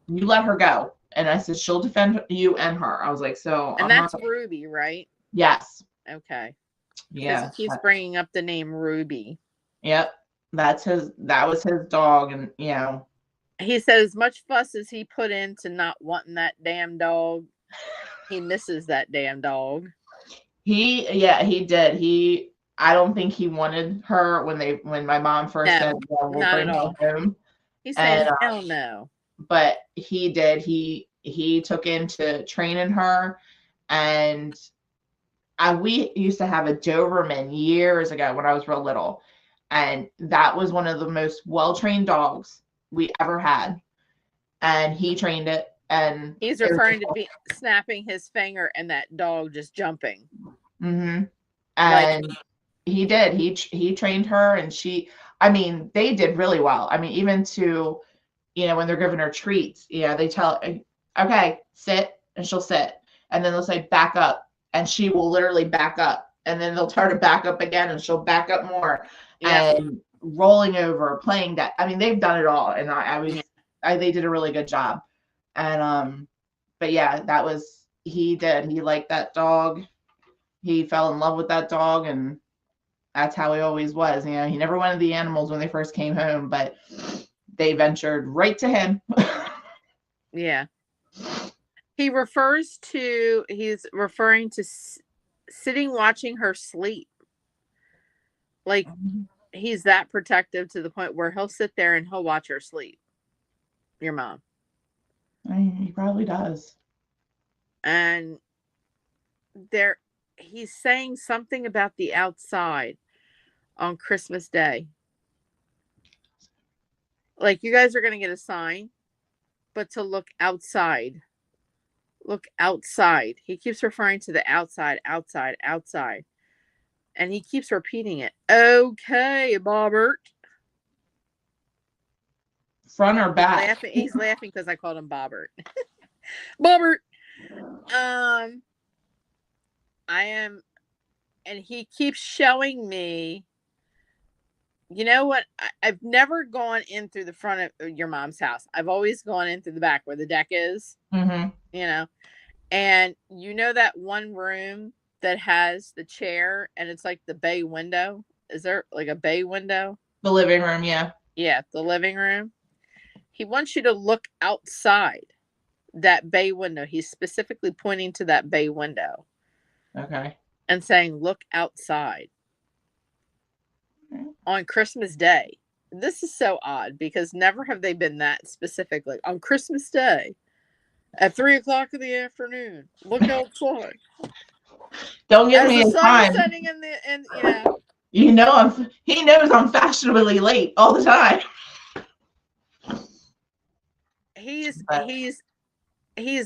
let her go. And I said, she'll defend you and her. I was like, so.
And that's Ruby, right?
Yes.
Okay.
Yeah.
He keeps bringing up the name Ruby.
Yep. That was his dog. And, you know.
He said as much fuss as he put into not wanting that damn dog, he misses that damn dog. He
did. I don't think he wanted her when my mom first said, we'll bring her home.
He said, hell no.
But he did. He took into training her, and we used to have a Doberman years ago when I was real little, and that was one of the most well-trained dogs we ever had, and he trained it. And
he's referring to be snapping his finger and that dog just jumping.
Mm-hmm. And he did. He trained her, and they did really well. I mean, even to, you know, when they're giving her treats, yeah, they tell her, okay, sit, and she'll sit, and then they'll say back up, and she will literally back up and then they'll try to back up again, and she'll back up more,
Yeah.
and rolling over, playing that. I mean, they've done it all, and they did a really good job. And but yeah, he liked that dog. He fell in love with that dog, and that's how he always was. You know, he never wanted the animals when they first came home, but they ventured right to him.
Yeah. He's referring to sitting watching her sleep. Like, he's that protective to the point where he'll sit there and he'll watch her sleep. Your mom.
I mean, he probably does.
And he's saying something about the outside on Christmas Day. Like, you guys are going to get a sign, but to look outside. Look outside. He keeps referring to the outside, outside, outside. And he keeps repeating it. Okay, Bobbert.
Front or back?
He's laughing because I called him Bobbert. Bobbert. I am, and he keeps showing me. You know what? I've never gone in through the front of your mom's house. I've always gone in through the back where the deck is.
Mm-hmm.
You know, and you know that one room that has the chair and it's like the bay window? Is there like a bay window?
The living room, yeah.
Yeah, the living room. He wants you to look outside that bay window. He's specifically pointing to that bay window.
Okay.
And saying, look outside. On Christmas Day. This is so odd because never have they been that specific. Like, on Christmas Day at 3:00 in the afternoon, look outside.
Don't get me in time.
Setting in
he knows I'm fashionably late all the time.
He's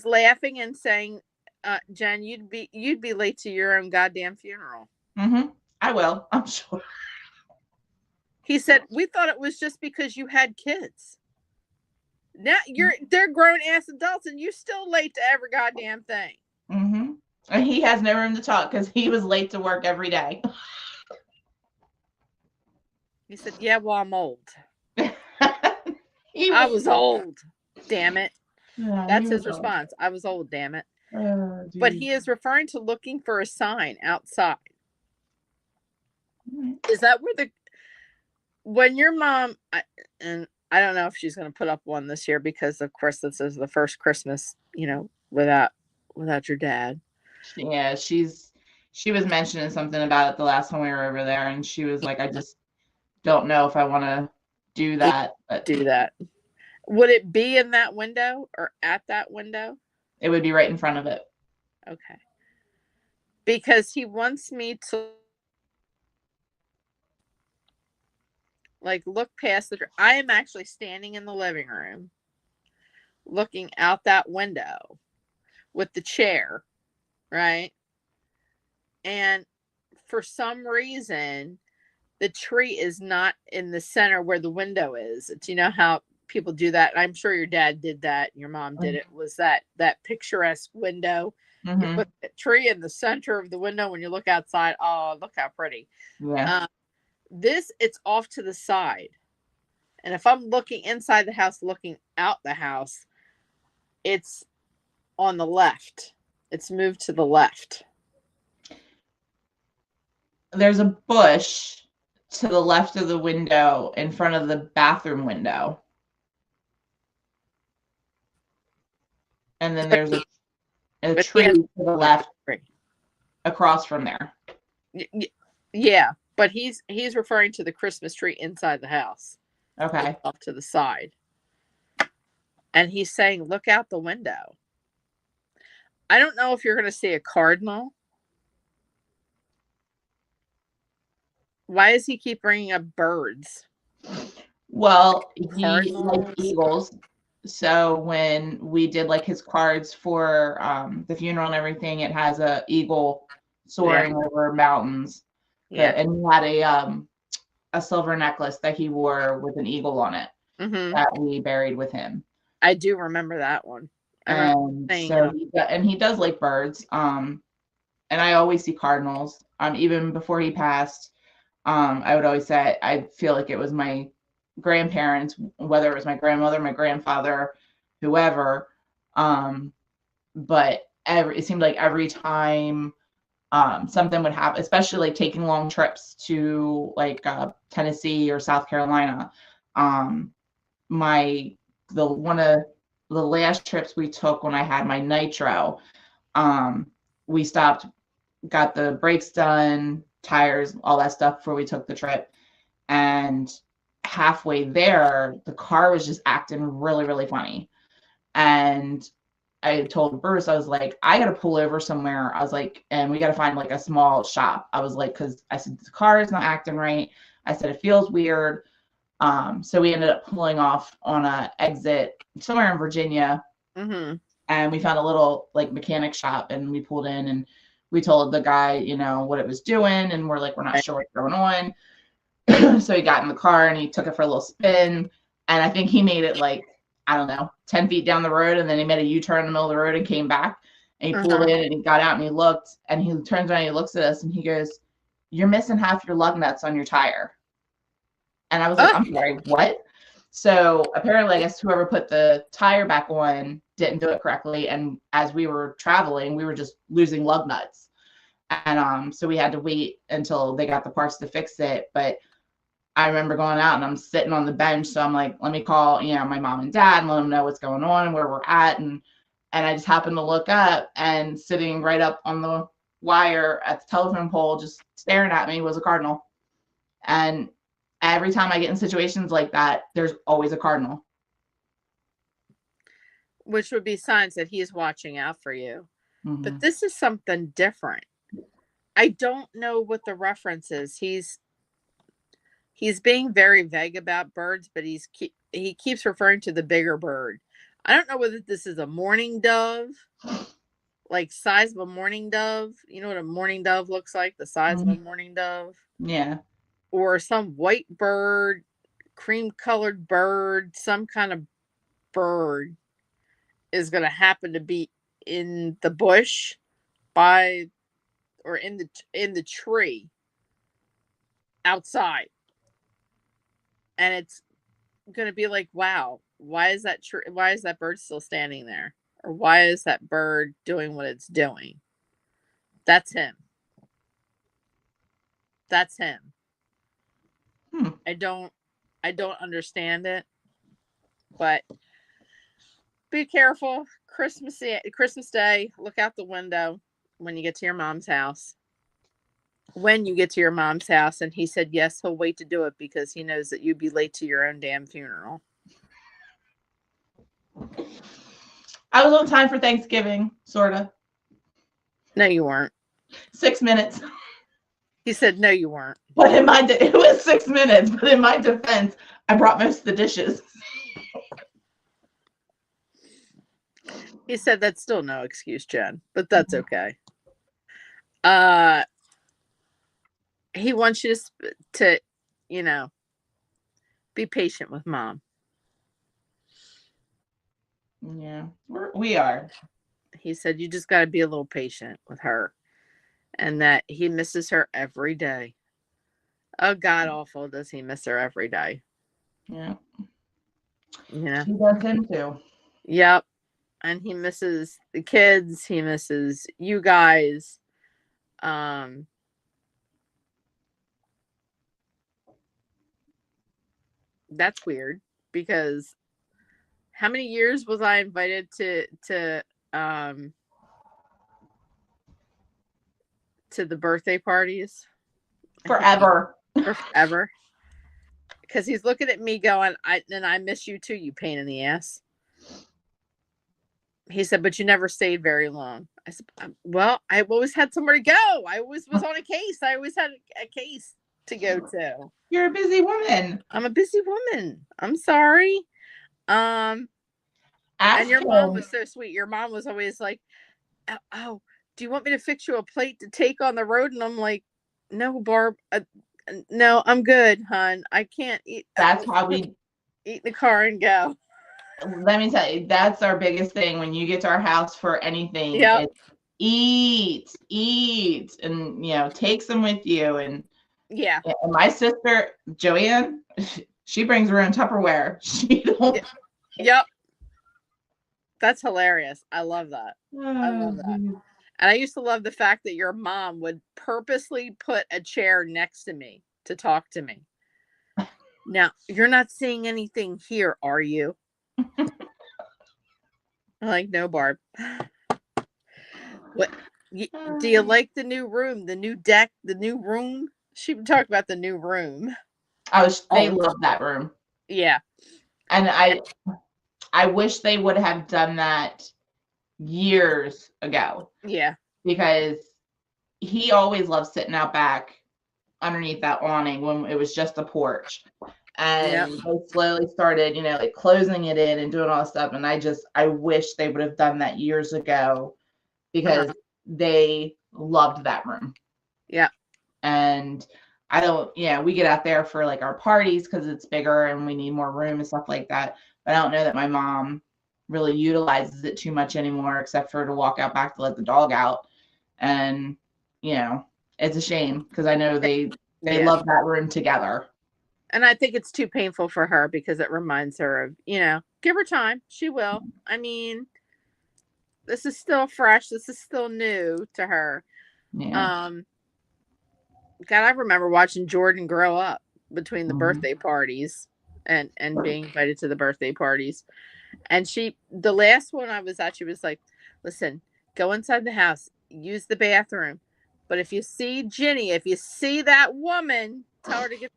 laughing and saying, Jen, you'd be late to your own goddamn funeral.
Mm-hmm. I will, I'm sure.
He said, we thought it was just because you had kids. Now they're grown ass adults and you're still late to every goddamn thing.
Mm-hmm. And he has no room to talk because he was late to work every day.
He said, yeah, well, I'm old. I was old. Damn it.
Yeah,
that's his response. I was old, damn it. But he is referring to looking for a sign outside. Is that where when your mom, and I don't know if she's going to put up one this year because, of course, this is the first Christmas, without your dad.
Yeah, she was mentioning something about it the last time we were over there, and she was like, I just don't know if I want to do that. But
do that. Would it be in that window or at that window?
It would be right in front of it.
Okay. Because he wants me to look past I am actually standing in the living room looking out that window with the chair, right? And for some reason, the tree is not in the center where the window is. It's, how people do that. I'm sure your dad did that. Your mom did it. Was that picturesque window?
Mm-hmm.
You put the tree in the center of the window when you look outside. Oh, look how pretty.
Yeah.
It's off to the side. And if I'm looking inside the house, looking out the house, it's on the left. It's moved to the left.
There's a bush to the left of the window in front of the bathroom window. And then there's a tree to the left across from there.
Yeah, but he's referring to the Christmas tree inside the house.
Okay.
Off to the side. And he's saying, look out the window. I don't know if you're going to see a cardinal. Why does he keep bringing up birds?
Well, he likes eagles. So when we did his cards for the funeral and everything, it has a eagle soaring over mountains. Yeah. And he had a silver necklace that he wore with an eagle on it that we buried with him.
I do remember that one.
And so he does like birds. And and I always see cardinals. Even before he passed, I would always say I feel like it was my grandparents, whether it was my grandmother, my grandfather, whoever. But it seemed like every time something would happen, especially like taking long trips to like Tennessee or South Carolina. One of the last trips we took when I had my nitro, we stopped, got the brakes done, tires, all that stuff before we took the trip. And halfway there, the car was just acting really, really funny. And I told Bruce, I was like, I got to pull over somewhere. I was like, and we got to find like a small shop. I was like, because I said, the car is not acting right. I said, it feels weird. So we ended up pulling off on a exit somewhere in Virginia.
Mm-hmm.
And we found a little like mechanic shop, and we pulled in and we told the guy, you know, what it was doing. And we're like, we're not sure what's going on. So he got in the car and he took it for a little spin. And I think he made it like, I don't know, 10 feet down the road. And then he made a U-turn in the middle of the road and came back. And he pulled in and he got out and he looked, and he turns around and he looks at us and he goes, "You're missing half your lug nuts on your tire." And I was like, I'm sorry, what? So apparently, I guess whoever put the tire back on didn't do it correctly. And as we were traveling, we were just losing lug nuts. And so we had to wait until they got the parts to fix it. But I remember going out and I'm sitting on the bench. So I'm like, let me call, you know, my mom and dad and let them know what's going on and where we're at. And I just happened to look up, and sitting right up on the wire at the telephone pole, just staring at me, was a cardinal. And every time I get in situations like that, there's always a cardinal.
Which would be signs that he's watching out for you.
Mm-hmm.
But this is something different. I don't know what the reference is. He's being very vague about birds, but he keeps referring to the bigger bird. I don't know whether this is a mourning dove, like size of a mourning dove. You know what a mourning dove looks like? The size of a mourning dove.
Yeah.
Or some white bird, cream-colored bird, some kind of bird is going to happen to be in the bush or in the tree outside. And it's going to be like, wow, why is that bird still standing there? Or why is that bird doing what it's doing? That's him. That's him. I don't understand it, but be careful. Christmas Day, look out the window when you get to your mom's house. When you get to your mom's house, and he said yes, he'll wait to do it because he knows that you'd be late to your own damn funeral.
I was on time for Thanksgiving, sort of.
No, you weren't.
6 minutes.
He said, no, you weren't.
But it was 6 minutes, but in my defense, I brought most of the dishes.
He said that's still no excuse, Jen, but that's okay. He wants you to, you know, be patient with mom.
Yeah, we are.
He said you just got to be a little patient with her, and that he misses her every day. Oh, God awful, does he miss her every day?
Yeah.
Yeah.
She does him too.
Yep. And he misses the kids. He misses you guys. That's weird because how many years was I invited to the birthday parties?
Forever.
Forever. Because he's looking at me going, I miss you too, you pain in the ass. He said, but you never stayed very long. I said, well, I always had somewhere to go. I always was on a case. I always had a case to go to.
You're a busy woman.
I'm a busy woman. I'm sorry. And your mom was so sweet. Your mom was always like, oh, do you want me to fix you a plate to take on the road? And I'm like, no, Barb. No, I'm good, hon. I can't eat.
That's how we
eat in the car and go.
Let me tell you, that's our biggest thing when you get to our house for anything.
Yep.
eat, and take some with you. And
Yeah.
my sister Joanne, she brings her own Tupperware. She don't.
Yep. That's hilarious. I love that. I love that. And I used to love the fact that your mom would purposely put a chair next to me to talk to me. Now, you're not seeing anything here, are you? I'm like, no, Barb. What? Do you like the new room, the new deck, the new room? She would talk about the new room.
They love that room.
Yeah.
And I wish they would have done that years ago.
Yeah.
Because he always loved sitting out back underneath that awning when it was just a porch. And they slowly started, like closing it in and doing all this stuff. And I wish they would have done that years ago, because they loved that room.
Yeah.
And we get out there for like our parties because it's bigger and we need more room and stuff like that. But I don't know that my mom really utilizes it too much anymore, except for to walk out back to let the dog out. And, it's a shame, because I know they love that room together.
And I think it's too painful for her, because it reminds her of, give her time. She will. I mean, this is still fresh. This is still new to her.
Yeah.
God, I remember watching Jordan grow up between the birthday parties and being invited to the birthday parties. And the last one I was at, she was like, listen, go inside the house, use the bathroom. But if you see Ginny, if you see that woman, tell her to get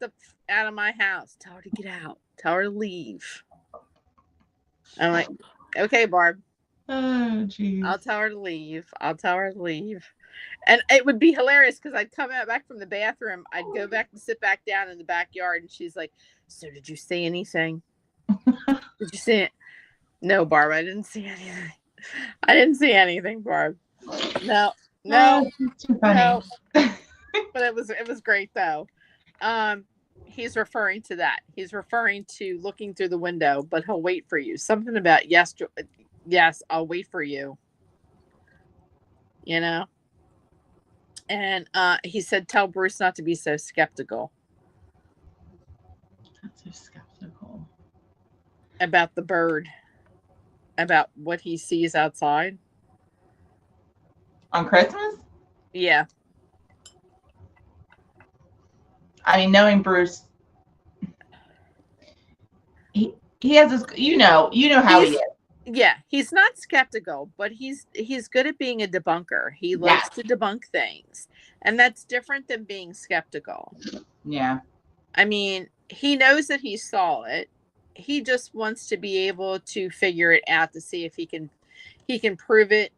out of my house. Tell her to get out. Tell her to leave. I'm like, okay, Barb.
Oh, geez.
I'll tell her to leave. And it would be hilarious, because I'd come out back from the bathroom. I'd go back and sit back down in the backyard. And she's like, so did you see anything? Did you see it? No, Barb, I didn't see anything. I didn't see anything, Barb. No.
Too funny.
No. But it was great though. He's referring to that. He's referring to looking through the window, but he'll wait for you. Something about yes, I'll wait for you. And he said, tell Bruce not to be so skeptical.
Not so skeptical.
About the bird. About what he sees outside.
On Christmas?
Yeah.
I mean, knowing Bruce, he has this, how he is.
Yeah, he's not skeptical, but he's good at being a debunker. He likes to debunk things, and that's different than being skeptical.
Yeah.
I mean, he knows that he saw it. He just wants to be able to figure it out to see if he can prove it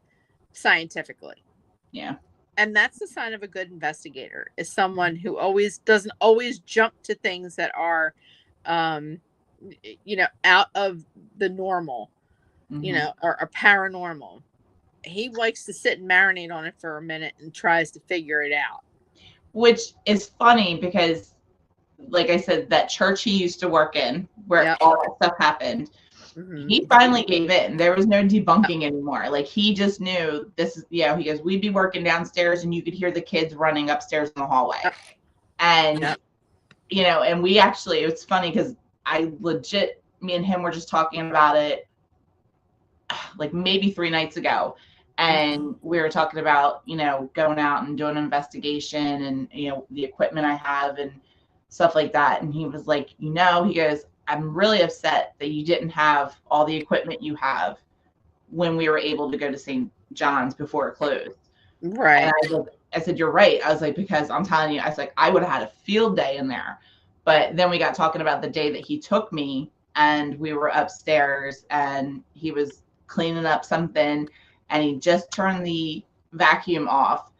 scientifically.
Yeah.
And that's the sign of a good investigator, is someone who doesn't always jump to things that are, out of the normal, or paranormal. He likes to sit and marinate on it for a minute and tries to figure it out.
Which is funny, because, like I said, that church he used to work in, where all that stuff happened, he finally gave in. There was no debunking anymore. Like, he just knew this is, he goes, we'd be working downstairs and you could hear the kids running upstairs in the hallway. And, and we actually, it's funny, because me and him were just talking about it like maybe 3 nights ago. And we were talking about, going out and doing an investigation and, the equipment I have and stuff like that. And he was like, he goes, I'm really upset that you didn't have all the equipment you have when we were able to go to St. John's before it closed.
Right.
And I said, you're right. I was like, because I'm telling you, I was like, I would have had a field day in there. But then we got talking about the day that he took me, and we were upstairs and he was cleaning up something, and he just turned the vacuum off,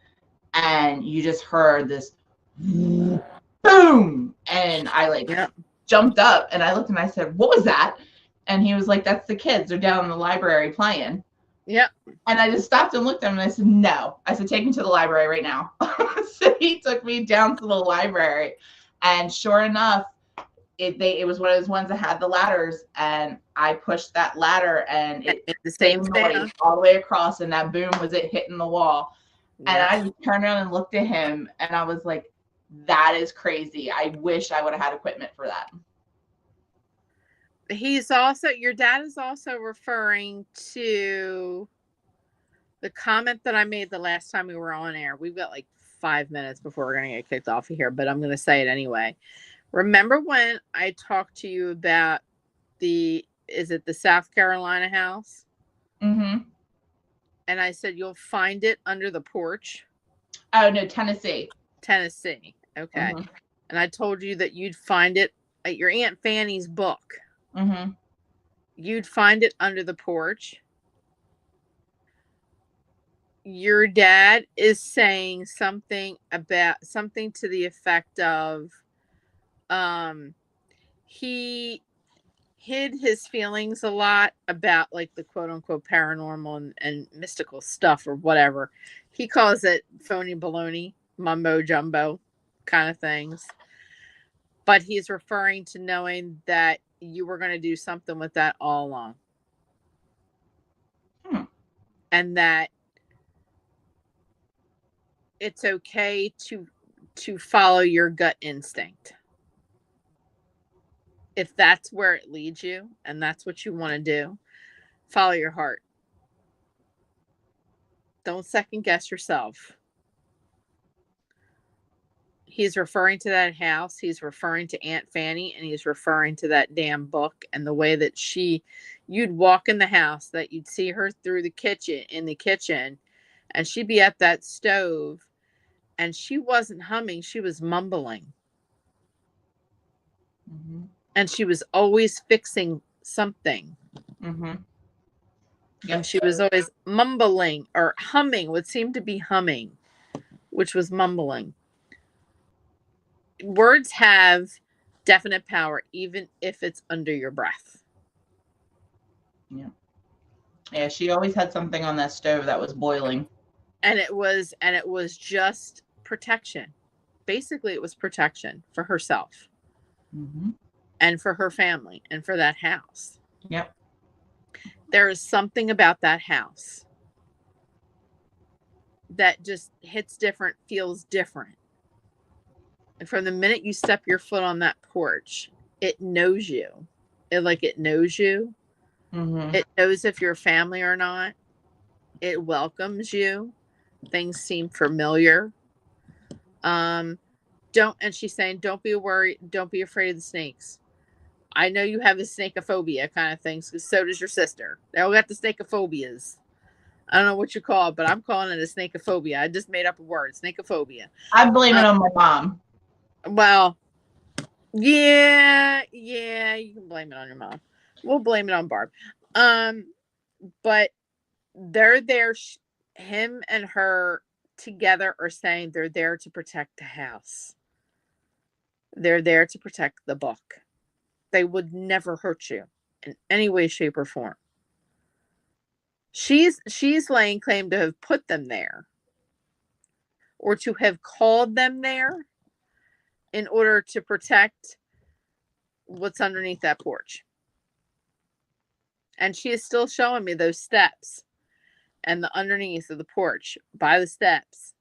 and you just heard this boom. And I jumped up and I looked and I said, what was that? And he was like, that's the kids. They're down in the library playing.
Yep.
And I just stopped and looked at him and I said, no. I said, take me to the library right now. So he took me down to the library. And sure enough, it was one of those ones that had the ladders, and I pushed that ladder, and it
the same
noise all the way across, and that boom was it hitting the wall. And
Yeah.
I just turned around and looked at him, and I was like, that is crazy. I wish I would have had equipment for that.
Your dad is also referring to the comment that I made the last time we were on air. We've got like 5 minutes before we're going to get kicked off of here, but I'm going to say it anyway. Remember when I talked to you about is it the South Carolina house?
Mm-hmm.
And I said, you'll find it under the porch.
Oh, no, Tennessee.
Tennessee. Okay.
Mm-hmm.
And I told you that you'd find it at your Aunt Fanny's book.
Mm-hmm.
You'd find it under the porch. Your dad is saying something to the effect of he hid his feelings a lot about like the quote unquote paranormal and mystical stuff or whatever. He calls it phony baloney, mumbo jumbo kind of things. But he's referring to knowing that you were going to do something with that all along. And that it's okay to follow your gut instinct. If that's where it leads you and that's what you want to do, follow your heart. Don't second guess yourself. He's referring to that house. He's referring to Aunt Fanny, and he's referring to that damn book and the way that you'd walk in the house, that you'd see her in the kitchen, and she'd be at that stove, and she wasn't humming. She was mumbling.
Mm-hmm.
And she was always fixing something.
Mm-hmm.
Yep. And she was always mumbling or humming, what seemed to be humming, which was mumbling. Words have definite power, even if it's under your breath.
Yeah. Yeah, she always had something on that stove that was boiling.
And it was just protection. Basically, it was protection for herself.
Mm-hmm.
And for her family and for that house.
Yep.
There is something about that house that just hits different, feels different. And from the minute you step your foot on that porch, it knows you. It knows you.
Mm-hmm.
It knows if you're family or not. It welcomes you. Things seem familiar. And she's saying, don't be worried. Don't be afraid of the snakes. I know you have a snakeophobia kind of thing, because so does your sister. They all got the snakophobias. I don't know what you call it, but I'm calling it a snakeophobia. I just made up a word, snakeophobia.
I blame it on my mom.
Well, yeah, you can blame it on your mom. We'll blame it on Barb. But they're there. Him and her together are saying they're there to protect the house. They're there to protect the book. They would never hurt you in any way, shape, or form. She's laying claim to have put them there, or to have called them there in order to protect what's underneath that porch. And she is still showing me those steps and the underneath of the porch, by the steps.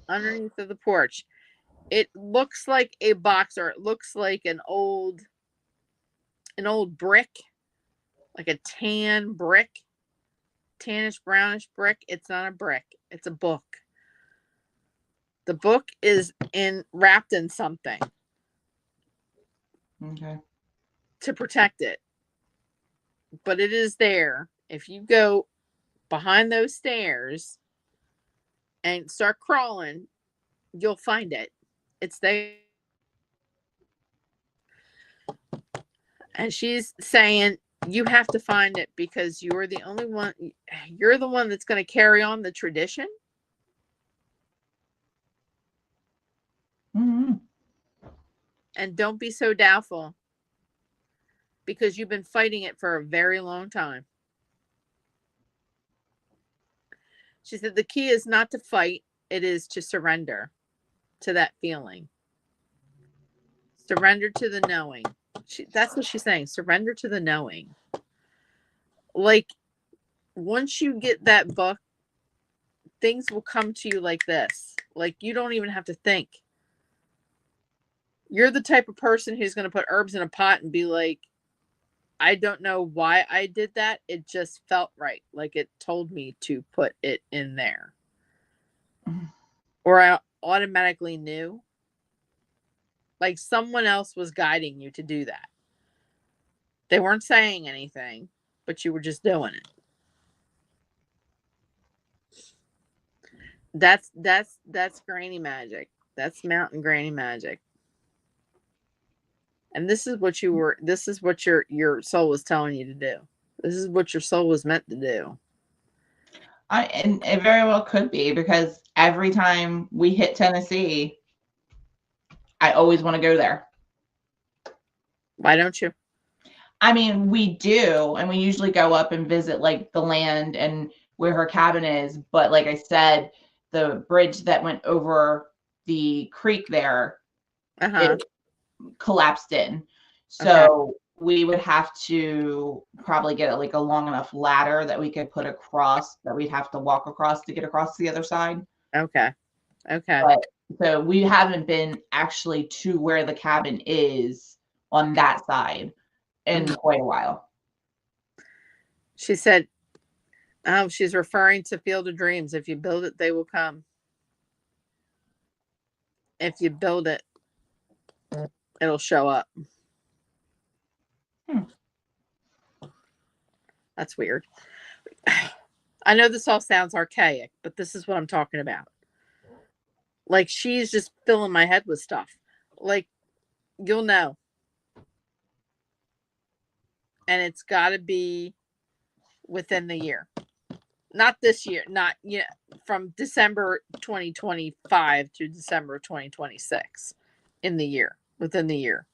Underneath of the porch. It looks like a box, or it looks like an old brick, like a tan brick, tannish brownish brick. It's not a brick, it's a book. The book is wrapped in something.
Okay.
To protect it. But it is there. If you go behind those stairs and start crawling, you'll find it. It's there. And she's saying, you have to find it because you're the only one. You're the one that's going to carry on the tradition.
Mm-hmm.
And don't be so doubtful, because you've been fighting it for a very long time. She said the key is not to fight, it is to surrender to that feeling. Surrender to the knowing. That's what she's saying. Surrender to the knowing. Like, once you get that book, things will come to you like this. Like, you don't even have to think. You're the type of person who's going to put herbs in a pot and be like, I don't know why I did that. It just felt right. Like, it told me to put it in there. Or I automatically knew. Like, someone else was guiding you to do that. They weren't saying anything, but you were just doing it. That's granny magic. That's mountain granny magic. And this is what your soul was telling you to do. This is what your soul was meant to do.
And it very well could be, because every time we hit Tennessee, I always want to go there.
Why don't you?
I mean, we do, and we usually go up and visit like the land and where her cabin is. But like I said, the bridge that went over the creek there, it collapsed in. So we would have to probably get like a long enough ladder that we could put across, that we'd have to walk across to get across to the other side.
Okay.
But, so we haven't been actually to where the cabin is on that side in quite a while.
She said, oh, she's referring to Field of Dreams. If you build it, they will come. If you build it, it'll show up. That's weird. I know this all sounds archaic, but this is what I'm talking about. Like, she's just filling my head with stuff. Like, you'll know. And it's got to be within the year. Not this year. Not from December 2025 to December 2026 in the year. Within the year.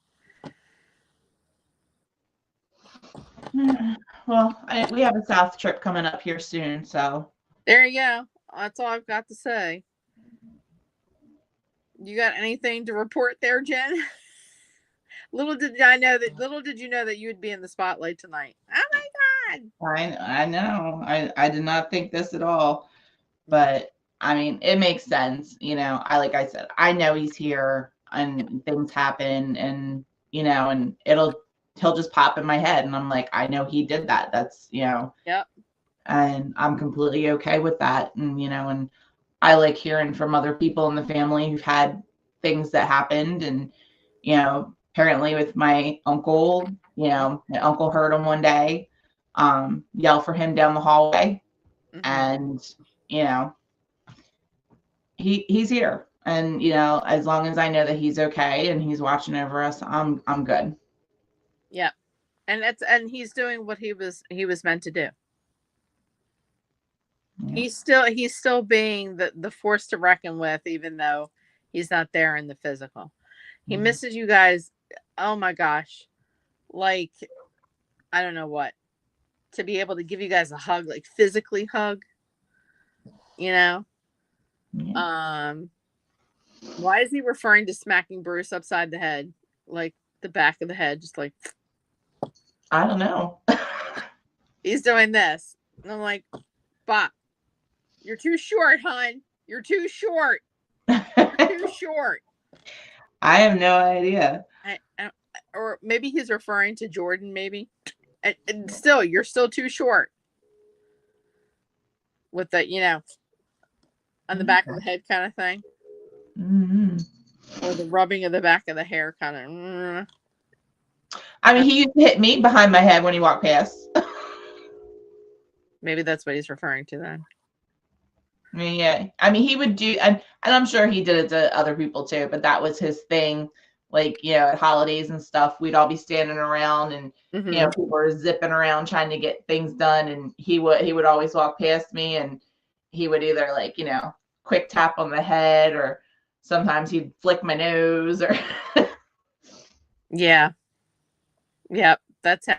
Well, we have a South trip coming up here soon, so.
There you go. That's all I've got to say. You got anything to report there, Jen? Little did you know that you would be in the spotlight tonight. Oh my God.
I know. I did not think this at all. But I mean, it makes sense. Like I said, I know he's here and things happen, and and he'll just pop in my head, and I'm like, I know he did that. That's
Yep.
And I'm completely okay with that. And and I like hearing from other people in the family who've had things that happened. And apparently with my uncle, my uncle heard him one day yell for him down the hallway. And he's here. And as long as I know that he's okay and he's watching over us, I'm good.
Yeah. And he's doing what he was meant to do. Yeah. He's still being the force to reckon with, even though he's not there in the physical. He misses you guys. Oh my gosh. Like, I don't know what. To be able to give you guys a hug, like physically hug. Yeah. Why is he referring to smacking Bruce upside the head? Like the back of the head, just like,
I don't know.
He's doing this. And I'm like, Bob, you're too short, hon. You're too short. You're too short.
I have no idea.
Or maybe he's referring to Jordan, maybe. And still, you're still too short. With the, on the back of the head kind of thing. Or the rubbing of the back of the hair kind of.
I mean, he used to hit me behind my head when he walked past.
Maybe that's what he's referring to then.
I mean, yeah. I mean, he would do, and I'm sure he did it to other people too, but that was his thing. Like, at holidays and stuff, we'd all be standing around and, people were zipping around trying to get things done. And he would always walk past me, and he would either like, quick tap on the head, or sometimes he'd flick my nose or.
Yeah. Yep. That's how.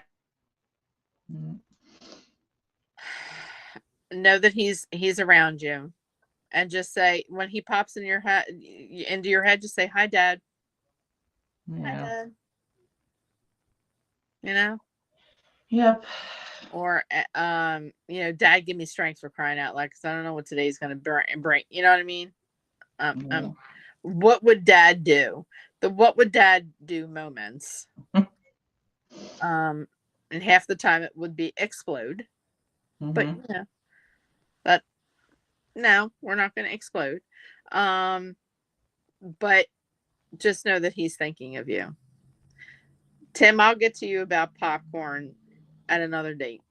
Know that he's around you, and just say, when he pops in your head, into your head, just say, hi, Dad.
Yeah.
You know?
Yep.
Or, Dad, give me strength for crying out loud, because I don't know what today's going to bring. You know what I mean?
Yeah.
What would Dad do? The what would Dad do moments. And half the time it would be explode. But, that no, we're not going to explode. But just know that he's thinking of you. Tim, I'll get to you about popcorn at another date,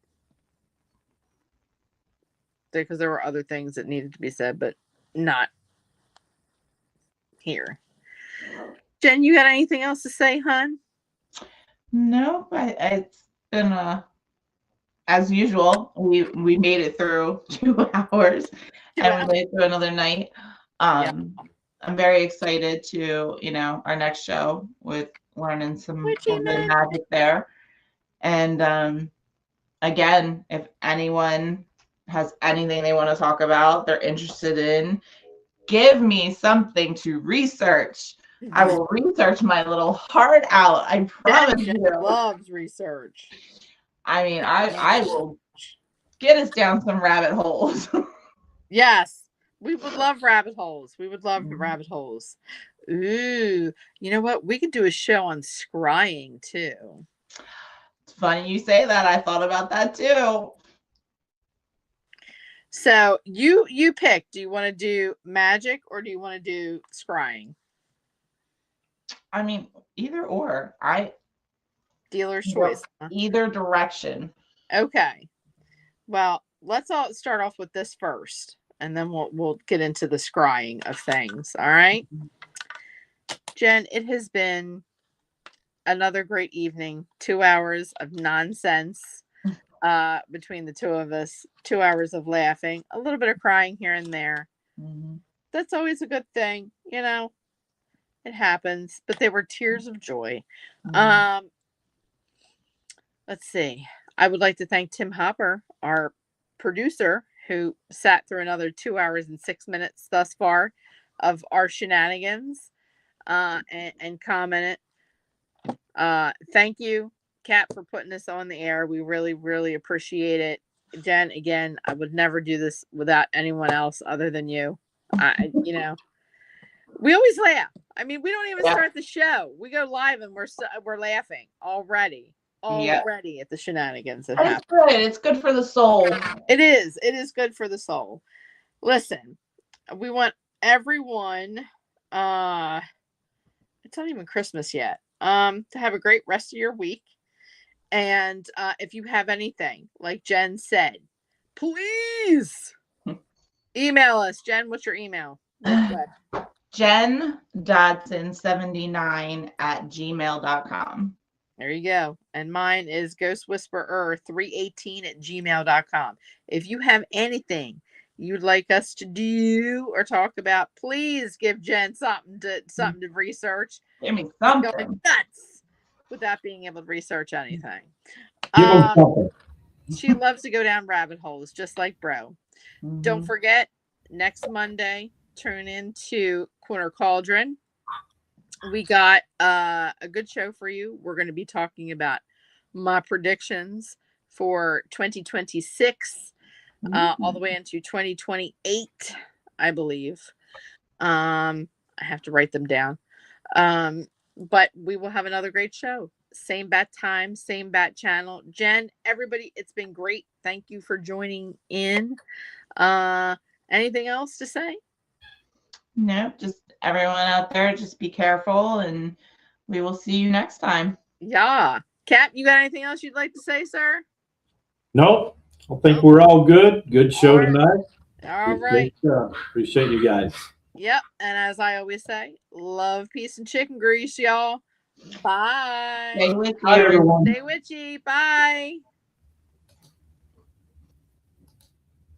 because there were other things that needed to be said, but not here. Jen, you got anything else to say, hon?
No, it's been as usual. We made it through 2 hours, and we made it through another night. I'm very excited to, our next show with learning some
Witchy
magic there. And again, if anyone has anything they want to talk about, they're interested in, give me something to research. I will research my little heart out. I promise you.
Loves research.
I mean, I will get us down some rabbit holes.
Yes. We would love rabbit holes. We would love rabbit holes. Ooh, you know what? We could do a show on scrying too.
It's funny you say that. I thought about that too.
So you pick. Do you want to do magic or do you want to do scrying?
I mean, either or.
Dealer's choice.
Either direction.
Okay. Well, let's all start off with this first, and then we'll get into the scrying of things. All right. Jen, it has been another great evening. 2 hours of nonsense between the two of us. 2 hours of laughing, a little bit of crying here and there. That's always a good thing, It happens, but they were tears of joy. Let's see. I would like to thank Tim Hopper, our producer, who sat through another 2 hours and 6 minutes thus far of our shenanigans and commented. Thank you, Kat, for putting this on the air. We really, really appreciate it. Jen, again, I would never do this without anyone else other than you. We always laugh. I mean, we don't even start the show. We go live and we're laughing already at the shenanigans that happen.
Good. It's good for the soul.
It is good for the soul. Listen, we want everyone, it's not even Christmas yet, to have a great rest of your week. And if you have anything, like Jen said, please email us. Jen, what's your email?
JenDodson79@gmail.com.
There you go. And mine is ghostwhisperer318@gmail.com. If you have anything you'd like us to do or talk about, please give Jen something to research.
Give me something.
Going nuts without being able to research anything. She loves to go down rabbit holes, just like bro. Don't forget, next Monday, tune into Corner Cauldron. We got a good show for you. We're going to be talking about my predictions for 2026 all the way into 2028, I believe. I have to write them down. But we will have another great show. Same bat time, same bat channel. Jen, everybody, it's been great. Thank you for joining in. Anything else to say?
No, just everyone out there, just be careful, and we will see you next time.
Yeah. Kat, you got anything else you'd like to say, sir?
Nope. I think we're all good. Good show tonight.
All right.
Appreciate you guys.
Yep. And as I always say, love, peace, and chicken grease, y'all. Bye.
Stay with you.
Bye, everyone.
Stay witchy. Bye.